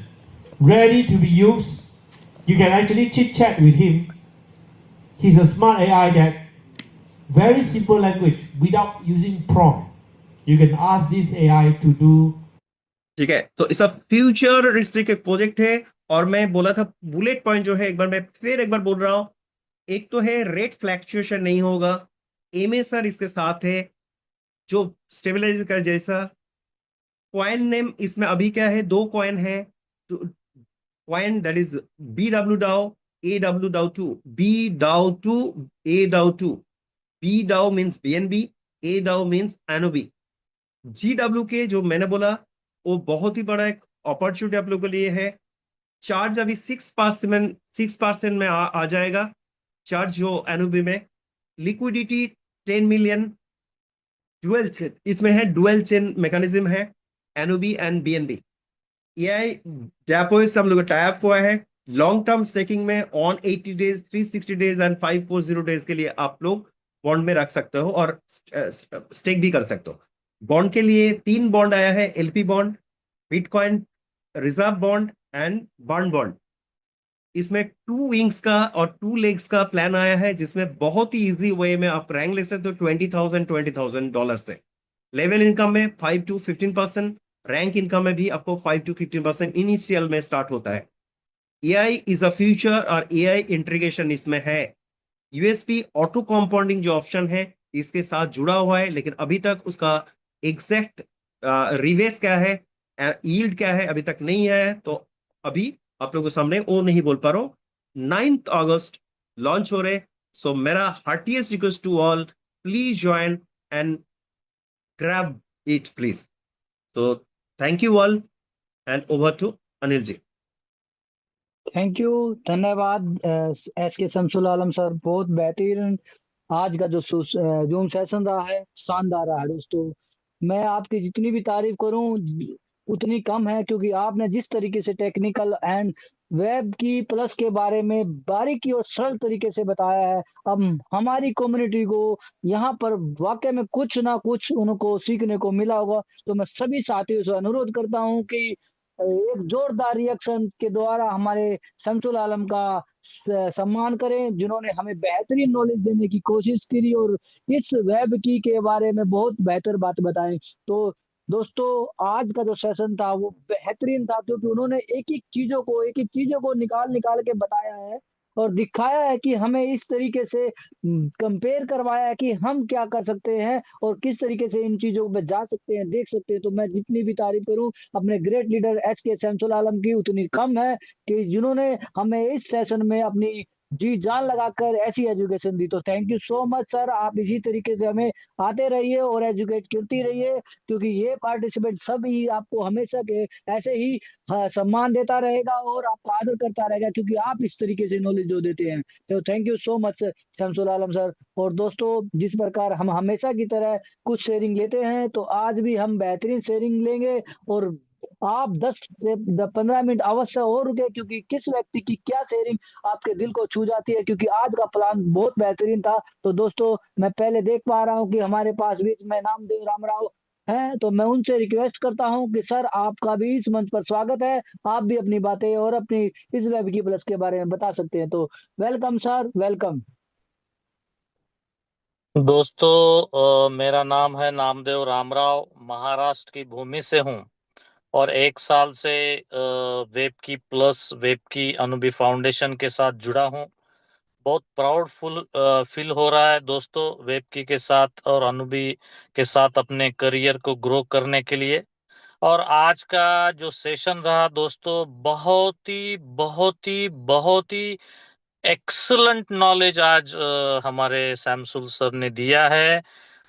ready to be used. You can actually chit chat with him. He's a smart AI that very simple language without using prompt. You can ask this AI to do. ठीक है, तो इसका फ्यूचर रिस्ट्रिक्ट एक प्रोजेक्ट है, और मैं बोला था बुलेट पॉइंट जो है, एक बार मैं फिर एक बार बोल रहा हूं। एक तो है रेट फ्लैक्चुएशन नहीं होगा, एमएसआर इसके साथ है जो स्टेबलाइजर का जैसा। कॉइन नेम इसमें अभी क्या है, 2 कॉइन है, तो कॉइन दैट इज BW डाउ, AW डाउ 2, बी डाउ 2, A डाउ 2। बी डाउ मीन्स BNB, A डाउ मीन्स एनओबी। GW के जो मैंने बोला वो बहुत ही बड़ा एक अपॉर्चुनिटी आप लोगों के लिए है। चार्ज अभी 6% में आ जाएगा, चार्ज जो एनओबी में। लिक्विडिटी 10 मिलियन, डुअल चेन इसमें है, डुअल चेन मैकेनिज्म है, एनओबी एंड BNB। एआई डेपो से हम लोग टाइप हुआ है। लॉन्ग टर्म स्टेकिंग में on 80 days, 360 days and 540 days के लिए आप लोग बॉन्ड में रख सकते हो और स्टेक भी कर सकते हो। बॉन्ड के लिए 3 बॉन्ड आया है, LP bond, bitcoin reserve bond and bond bond. इसमें 2 विंग्स का और 2 लेग्स का प्लान आया है, जिसमें बहुत ही इजी वे में आप रैंक ले सकते हो $20,000 से। लेवल इनकम में 5 to 15%, रैंक इनकम में भी आपको 5 to 15% इनिशियल में स्टार्ट होता है। एआई इज अ फ्यूचर, और एआई इंटीग्रेशन इसमें है। यूएसपी ऑटो कंपाउंडिंग जो ऑप्शन है इसके साथ जुड़ा हुआ है, लेकिन अभी तक उसका एग्जैक्ट रिवेस क्या है, यील्ड क्या है, अभी तक नहीं है। तो अभी आप लोगों के सामने वो नहीं बोल पा रहा हूँ। 9th अगस्त लॉन्च हो रहे। सो मेरा heartiest request to all, please join and grab it please. तो thank you all and over to Anil ji. Thank you, धन्यवाद। एस के शमसुल आलम सर, बहुत बेहतरीन आज का जो जूम सेशन रहा है, शानदार रहा है दोस्तों। मैं आपकी जितनी भी तारीफ करूं उतनी कम है, क्योंकि आपने जिस तरीके से टेक्निकल एंड वेब की प्लस के बारे में बारीकी और सरल तरीके से बताया है, अब हमारी कम्युनिटी को यहाँ पर वाकई में कुछ ना कुछ उनको सीखने को मिला होगा। तो मैं सभी साथियों से अनुरोध करता हूँ कि एक जोरदार रिएक्शन के द्वारा हमारे शमसुल आलम का सम्मान करें, जिन्होंने हमें बेहतरीन नॉलेज देने की कोशिश करी और इस वेब की के बारे में बहुत बेहतर बात बताएं। तो दोस्तों, आज का जो सेशन था वो बेहतरीन था, क्योंकि उन्होंने एक एक चीजों को निकाल निकाल के बताया है और दिखाया है कि हमें इस तरीके से कंपेयर करवाया है कि हम क्या कर सकते हैं और किस तरीके से इन चीजों पे जा सकते हैं, देख सकते हैं। तो मैं जितनी भी तारीफ करूं अपने ग्रेट लीडर एच के शमसुल आलम की, उतनी कम है कि जिन्होंने हमें इस सेशन में अपनी जी जान लगाकर ऐसी एजुकेशन दी। तो thank you so much sir, आप इसी तरीके से हमें आते रहिए और एजुकेट करती रहिए, क्योंकि ये पार्टिसिपेंट सब ही आपको हमेशा के ऐसे ही सम्मान देता रहेगा और आपका आदर करता रहेगा, क्योंकि आप इस तरीके से नॉलेज जो देते हैं। तो thank you so much Shamsul Alam sir. और दोस्तों, जिस प्रकार हम हमेशा की तरह कुछ शेयरिंग लेते हैं, तो आज भी हम बेहतरीन शेयरिंग लेंगे। और आप 10 से 15 मिनट अवश्य और रुके, क्योंकि किस व्यक्ति की क्या शेयरिंग आपके दिल को छू जाती है, क्योंकि आज का प्लान बहुत बेहतरीन था। तो दोस्तों, मैं पहले देख पा रहा हूँ कि हमारे पास बीच में नामदेव रामराव है, तो मैं उनसे रिक्वेस्ट करता हूँ कि सर, आपका भी इस मंच पर स्वागत है। आप भी अपनी बातें और अपनी इस वेब की प्लस के बारे में बता सकते हैं। तो वेलकम सर, वेलकम। दोस्तों, मेरा नाम है नामदेव रामराव, महाराष्ट्र की भूमि से हूँ और 1 साल से वेब की प्लस वेब की अनुभवी फाउंडेशन के साथ जुड़ा हूँ। बहुत प्राउडफुल फील हो रहा है दोस्तों, वेब की के साथ और अनुभवी के साथ अपने करियर को ग्रो करने के लिए। और आज का जो सेशन रहा दोस्तों, बहुत ही एक्सलेंट नॉलेज आज हमारे सैमसुल सर ने दिया है।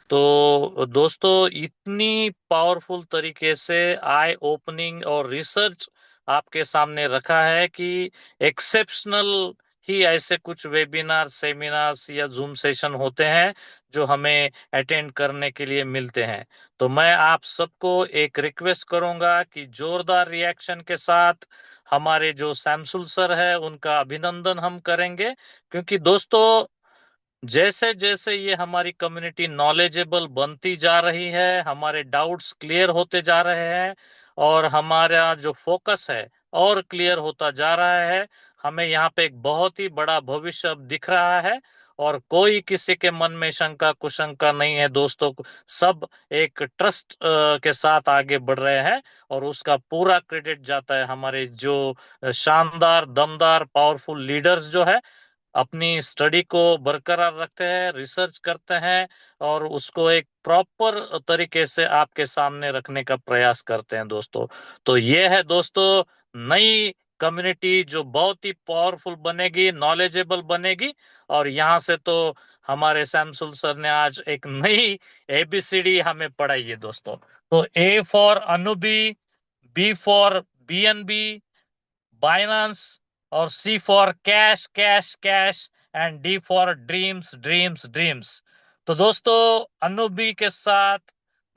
तो दोस्तों, इतनी पावरफुल तरीके से आई ओपनिंग और रिसर्च आपके सामने रखा है कि एक्सेप्शनल ही ऐसे कुछ वेबिनार, सेमिनार्स या जूम सेशन होते हैं जो हमें अटेंड करने के लिए मिलते हैं। तो मैं आप सबको एक रिक्वेस्ट करूंगा कि जोरदार रिएक्शन के साथ हमारे जो सैमसुल सर है उनका अभिनंदन हम करेंगे, क्योंकि दोस्तों, जैसे जैसे ये हमारी कम्युनिटी नॉलेजेबल बनती जा रही है, हमारे डाउट्स क्लियर होते जा रहे हैं और हमारा जो फोकस है और क्लियर होता जा रहा है, हमें यहाँ पे एक बहुत ही बड़ा भविष्य अब दिख रहा है और कोई किसी के मन में शंका कुशंका नहीं है दोस्तों। सब एक ट्रस्ट के साथ आगे बढ़ रहे हैं और उसका पूरा क्रेडिट जाता है हमारे जो शानदार, दमदार, पावरफुल लीडर्स जो है, अपनी स्टडी को बरकरार रखते हैं, रिसर्च करते हैं और उसको एक प्रॉपर तरीके से आपके सामने रखने का प्रयास करते हैं दोस्तों। तो ये है दोस्तों नई कम्युनिटी जो बहुत ही पावरफुल बनेगी, नॉलेजेबल बनेगी। और यहाँ से तो हमारे सैमसुल सर ने आज एक नई एबीसीडी हमें पढ़ाई है दोस्तों। तो A for Anubi, B for BNB, Binance, और C for cash cash cash, and D for dreams dreams dreams. तो दोस्तों, अनुबी के साथ,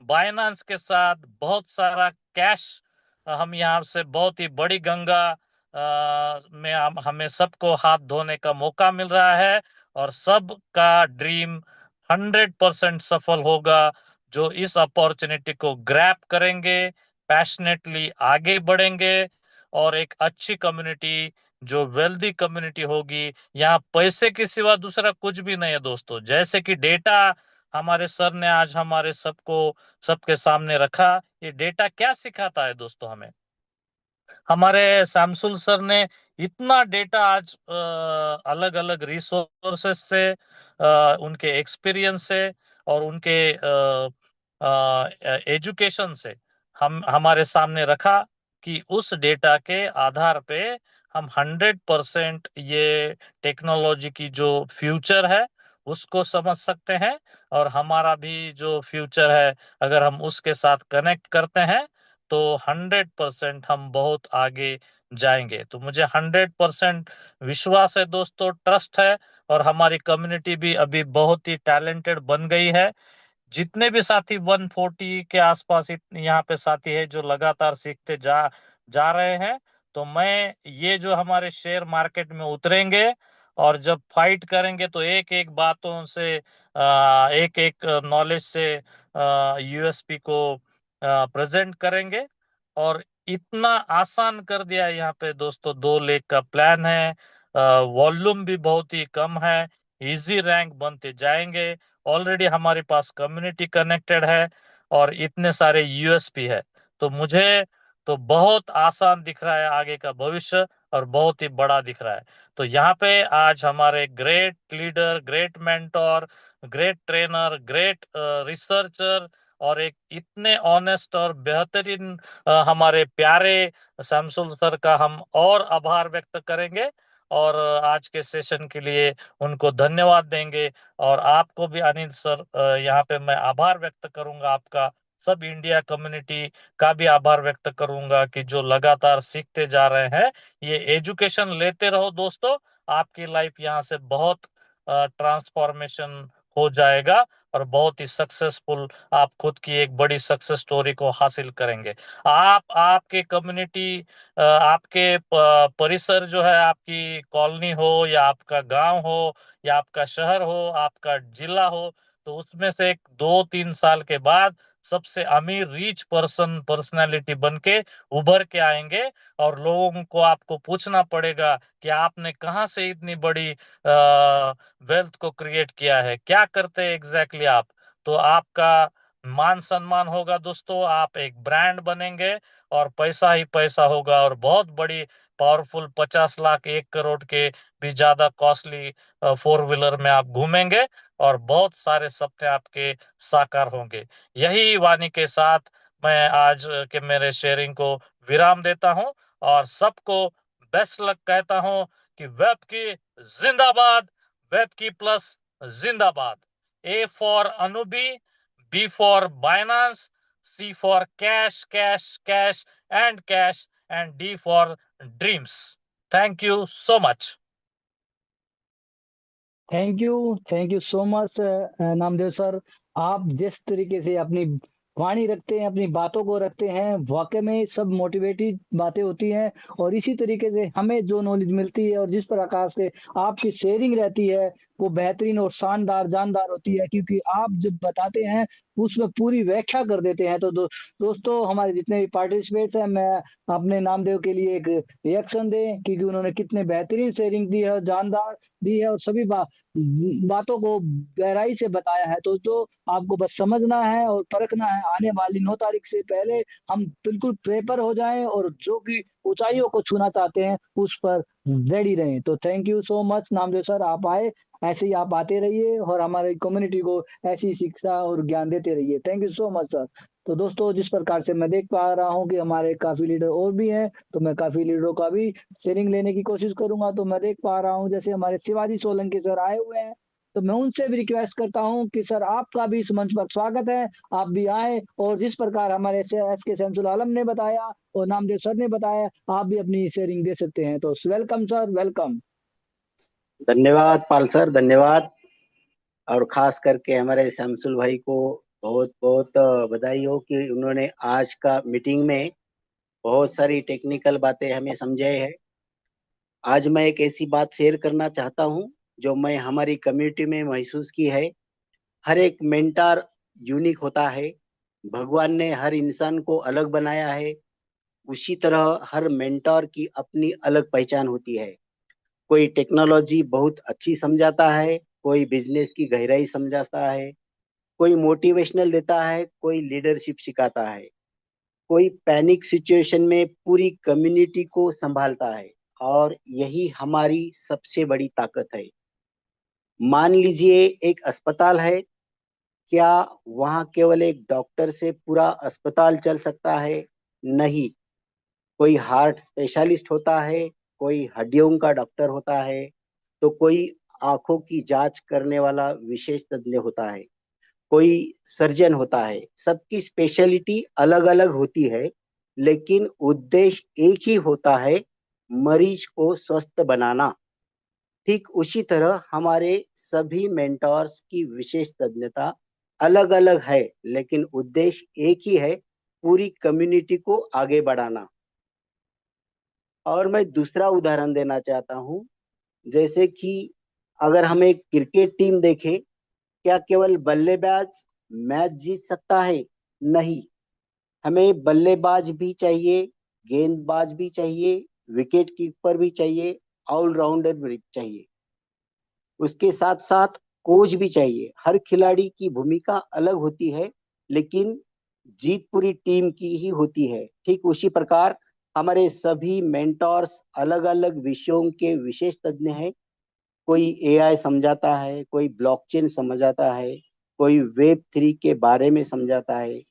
बाइनांस के साथ बहुत सारा कैश हम यहाँ से बहुत ही बड़ी गंगा में हमें सबको हाथ धोने का मौका मिल रहा है और सबका ड्रीम 100% सफल होगा जो इस अपॉर्चुनिटी को ग्रैब करेंगे, पैशनेटली आगे बढ़ेंगे और एक अच्छी कम्युनिटी जो वेल्दी कम्युनिटी होगी। यहाँ पैसे के सिवा दूसरा कुछ भी नहीं है दोस्तों। जैसे कि डेटा हमारे सर ने आज हमारे सबको सबके सामने रखा, ये डेटा क्या सिखाता है दोस्तों हमें? हमारे सैमसुल सर ने इतना डेटा आज अलग अलग रिसोर्सेस से, उनके एक्सपीरियंस से और उनके एजुकेशन से हम हमारे सामने रखा कि उस डेटा के आधार पे हम 100% ये टेक्नोलॉजी की जो फ्यूचर है उसको समझ सकते हैं, और हमारा भी जो फ्यूचर है अगर हम उसके साथ कनेक्ट करते हैं तो 100% हम बहुत आगे जाएंगे। तो मुझे 100% विश्वास है दोस्तों, ट्रस्ट है, और हमारी कम्युनिटी भी अभी बहुत ही टैलेंटेड बन गई है। जितने भी साथी 140 के आसपास यहाँ पे साथी है जो लगातार सीखते जा रहे हैं, तो मैं ये जो हमारे शेयर मार्केट में उतरेंगे और जब फाइट करेंगे तो एक एक बातों से एक एक नॉलेज से यूएसपी को प्रेजेंट करेंगे। और इतना आसान कर दिया है यहाँ पे दोस्तों, 2 लेख का प्लान है, वॉल्यूम भी बहुत ही कम है, इजी रैंक बनते जाएंगे, ऑलरेडी हमारे पास कम्युनिटी कनेक्टेड है और इतने सारे यूएसपी है। तो मुझे तो बहुत आसान दिख रहा है आगे का भविष्य, और बहुत ही बड़ा दिख रहा है। तो यहाँ पे आज हमारे great leader, great mentor, great trainer, great researcher और एक इतने ऑनेस्ट और बेहतरीन हमारे प्यारे शमसुल सर का हम और आभार व्यक्त करेंगे, और आज के सेशन के लिए उनको धन्यवाद देंगे। और आपको भी अनिल सर, यहाँ पे मैं आभार व्यक्त करूंगा, आपका सब इंडिया कम्युनिटी का भी आभार व्यक्त करूंगा कि जो लगातार सीखते जा रहे हैं। ये एजुकेशन लेते रहो दोस्तों, आपकी लाइफ यहाँ से बहुत ट्रांसफॉर्मेशन हो जाएगा और बहुत ही सक्सेसफुल आप खुद की एक बड़ी सक्सेस स्टोरी को हासिल करेंगे। आपके कम्युनिटी, आपके परिसर जो है, आपकी कॉलोनी हो या आपका गांव हो या आपका शहर हो, आपका जिला हो, तो उसमें से एक 2-3 साल के बाद सबसे अमीर रीच पर्सनालिटी बन के उभर के आएंगे, और लोगों को आपको पूछना पड़ेगा कि आपने कहाँ से इतनी बड़ी वेल्थ को क्रिएट किया है, क्या करते हैं एग्जैक्टली आप। तो आपका मान सम्मान होगा दोस्तों, आप एक ब्रांड बनेंगे और पैसा ही पैसा होगा, और बहुत बड़ी पावरफुल 50 लाख 1 करोड़ के भी ज्यादा कॉस्टली 4 व्हीलर में आप घूमेंगे, और बहुत सारे सपने आपके साकार होंगे। यही वाणी के साथ मैं आज के मेरे शेयरिंग को विराम देता हूं, और सबको बेस्ट लक कहता हूं कि वेब की जिंदाबाद, वेब की प्लस जिंदाबाद। A for Anubi, B for Binance, C for cash, cash, cash, and D for dreams. Thank you so much. Thank you so much Namdev sir. आप जिस तरीके से अपनी वाणी रखते हैं, अपनी बातों को रखते हैं, वाकई में सब मोटिवेटेड बातें होती हैं। और इसी तरीके से हमें जो नॉलेज मिलती है और जिस प्रकार से आपकी शेयरिंग रहती है वो बेहतरीन और शानदार जानदार होती है, क्योंकि आप जब बताते हैं उसमें पूरी व्याख्या कर देते हैं। तो दोस्तों, हमारे जितने भी पार्टिसिपेट्स हैं, मैं अपने नामदेव के लिए एक रिएक्शन दें, क्योंकि उन्होंने कितने बेहतरीन शेयरिंग दी है, जानदार दी है, और सभी बातों को गहराई से बताया है। तो आपको बस समझना है और परखना है। आने वाली 9 तारीख से पहले हम बिल्कुल प्रेपर हो जाएं और जो भी ऊंचाइयों को छूना चाहते हैं उस पर रेडी रहें। तो thank you so much Namdev sir, आप आए, ऐसे ही आप आते रहिए और हमारी कम्युनिटी को ऐसी शिक्षा और ज्ञान देते रहिए। Thank you so much sir. तो दोस्तों, जिस प्रकार से मैं देख पा रहा हूँ कि हमारे काफी लीडर और भी हैं, तो मैं काफी लीडरों का भी शेयरिंग लेने की कोशिश करूंगा। तो मैं देख पा रहा हूँ जैसे हमारे शिवाजी सोलंकी सर आए हुए हैं, तो मैं उनसे भी रिक्वेस्ट करता हूँ कि सर आपका भी इस मंच पर स्वागत है, आप भी आए और जिस प्रकार हमारे एस के शमसुल आलम ने बताया और नामदेव सर ने बताया, आप भी अपनी शेयरिंग दे सकते हैं। तो वेलकम सर, वेलकम। धन्यवाद पाल सर, धन्यवाद। और खास करके हमारे शमसुल भाई को बहुत बहुत बधाई हो कि उन्होंने आज का मीटिंग में बहुत सारी टेक्निकल बातें हमें समझाई है। आज मैं एक ऐसी बात शेयर करना चाहता हूं जो मैं हमारी कम्युनिटी में महसूस की है। हर एक मेंटर यूनिक होता है। भगवान ने हर इंसान को अलग बनाया है, उसी तरह हर मेंटर की अपनी अलग पहचान होती है। कोई टेक्नोलॉजी बहुत अच्छी समझाता है, कोई बिजनेस की गहराई समझाता है, कोई मोटिवेशनल देता है, कोई लीडरशिप सिखाता है, कोई पैनिक सिचुएशन में पूरी कम्युनिटी को संभालता है। और यही हमारी सबसे बड़ी ताकत है। मान लीजिए एक अस्पताल है, क्या वहां केवल एक डॉक्टर से पूरा अस्पताल चल सकता है? नहीं। कोई हार्ट स्पेशलिस्ट होता है, कोई हड्डियों का डॉक्टर होता है, तो कोई आंखों की जांच करने वाला विशेष तज्ञ होता है, कोई सर्जन होता है। सबकी स्पेशलिटी अलग अलग होती है, लेकिन उद्देश्य एक ही होता है, मरीज को स्वस्थ बनाना। ठीक उसी तरह हमारे सभी मेंटोर्स की विशेष तज्ञता अलग अलग है, लेकिन उद्देश्य एक ही है, पूरी कम्युनिटी को आगे बढ़ाना। और मैं दूसरा उदाहरण देना चाहता हूँ, जैसे कि अगर हम एक क्रिकेट टीम देखें, क्या केवल बल्लेबाज मैच जीत सकता है? नहीं, हमें बल्लेबाज भी चाहिए, गेंदबाज भी चाहिए, विकेट कीपर भी चाहिए, ऑलराउंडर भी चाहिए, उसके साथ साथ कोच भी चाहिए। हर खिलाड़ी की भूमिका अलग होती है, लेकिन जीत पूरी टीम की ही होती है। ठीक उसी प्रकार हमारे सभी मेंटोर्स अलग अलग विषयों के विशेष तज्ञ हैं। कोई एआई समझाता है, कोई ब्लॉकचेन समझाता है, कोई वेब 3 के बारे में समझाता है,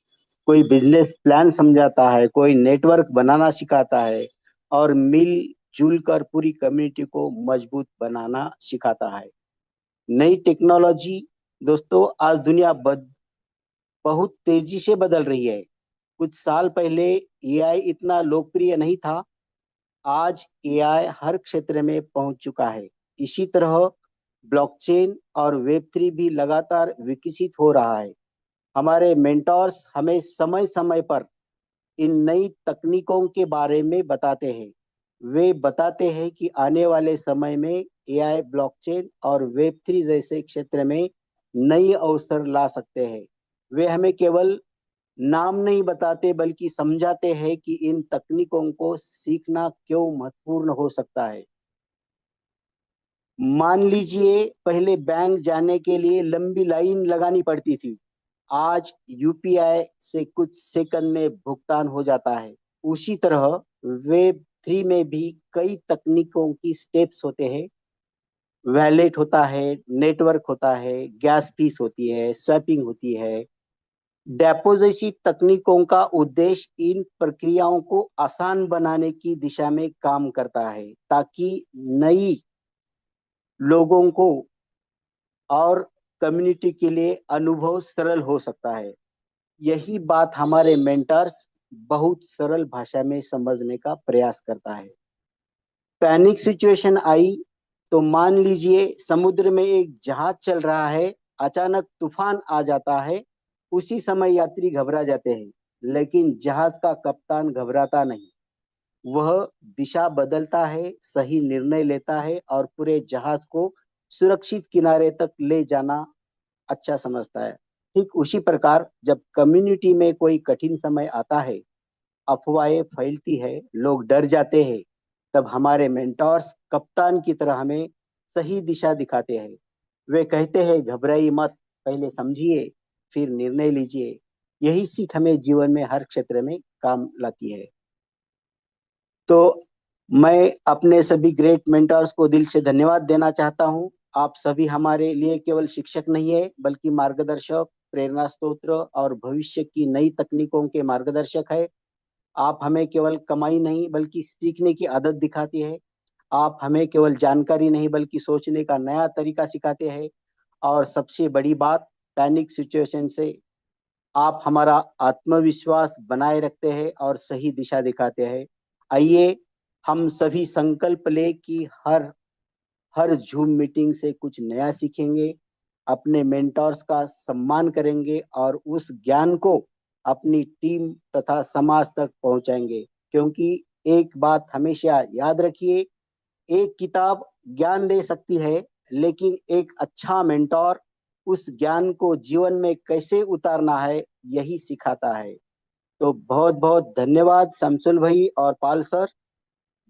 कोई बिजनेस प्लान समझाता है, कोई नेटवर्क बनाना सिखाता है, और मिलजुल कर पूरी कम्युनिटी को मजबूत बनाना सिखाता है। नई टेक्नोलॉजी दोस्तों, आज दुनिया बहुत तेजी से बदल रही है। कुछ साल पहले एआई इतना लोकप्रिय नहीं था, आज एआई हर क्षेत्र में पहुंच चुका है। इसी तरह ब्लॉकचेन और वेब 3 भी लगातार विकसित हो रहा है। हमारे मेंटोर्स हमें समय समय पर इन नई तकनीकों के बारे में बताते हैं। वे बताते हैं कि आने वाले समय में एआई, ब्लॉकचेन और वेब 3 जैसे क्षेत्र में नई अवसर ला सकते हैं। वे हमें केवल नाम नहीं बताते, बल्कि समझाते हैं कि इन तकनीकों को सीखना क्यों महत्वपूर्ण हो सकता है। मान लीजिए पहले बैंक जाने के लिए लंबी लाइन लगानी पड़ती थी, आज यूपीआई से कुछ सेकंड में भुगतान हो जाता है। उसी तरह वेब 3 में भी कई तकनीकों की स्टेप्स होते हैं। वैलेट होता है, नेटवर्क होता है, गैस फीस होती है, स्वैपिंग होती है। डेपो जैसी तकनीकों का उद्देश्य इन प्रक्रियाओं को आसान बनाने की दिशा में काम करता है, ताकि नई लोगों को और कम्युनिटी के लिए अनुभव सरल हो सकता है। यही बात हमारे मेंटर बहुत सरल भाषा में समझने का प्रयास करता है। पैनिक सिचुएशन आई तो मान लीजिए समुद्र में एक जहाज चल रहा है, अचानक तूफान आ जाता है। उसी समय यात्री घबरा जाते हैं, लेकिन जहाज का कप्तान घबराता नहीं। वह दिशा बदलता है, सही निर्णय लेता है और पूरे जहाज को सुरक्षित किनारे तक ले जाना अच्छा समझता है। ठीक उसी प्रकार जब कम्युनिटी में कोई कठिन समय आता है, अफवाहें फैलती है, लोग डर जाते हैं, तब हमारे मेंटोर्स कप्तान की तरह हमें सही दिशा दिखाते हैं। वे कहते हैं, घबराइए मत, पहले समझिए, फिर निर्णय लीजिए। यही सीख हमें जीवन में हर क्षेत्र में काम लाती है। तो मैं अपने सभी ग्रेट मेंटर्स को दिल से धन्यवाद देना चाहता हूं। आप सभी हमारे लिए केवल शिक्षक नहीं है, बल्कि मार्गदर्शक, प्रेरणा स्रोत और भविष्य की नई तकनीकों के मार्गदर्शक है। आप हमें केवल कमाई नहीं, बल्कि सीखने की आदत दिखाती है। आप हमें केवल जानकारी नहीं, बल्कि सोचने का नया तरीका सिखाते हैं। और सबसे बड़ी बात, पैनिक सिचुएशन से आप हमारा आत्मविश्वास बनाए रखते हैं और सही दिशा दिखाते हैं। आइए हम सभी संकल्प ले कि हर हर जूम मीटिंग से कुछ नया सीखेंगे, अपने मेंटोर्स का सम्मान करेंगे और उस ज्ञान को अपनी टीम तथा समाज तक पहुंचाएंगे। क्योंकि एक बात हमेशा याद रखिए, एक किताब ज्ञान दे सकती है, लेकिन एक अच्छा मेंटोर उस ज्ञान को जीवन में कैसे उतारना है, यही सिखाता है। तो बहुत बहुत धन्यवाद शमसुल भाई और पाल सर।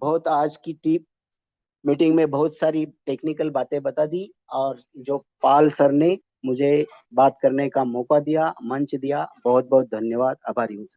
बहुत आज की टीम मीटिंग में बहुत सारी टेक्निकल बातें बता दी, और जो पाल सर ने मुझे बात करने का मौका दिया, मंच दिया, बहुत बहुत धन्यवाद, आभारी हूँ।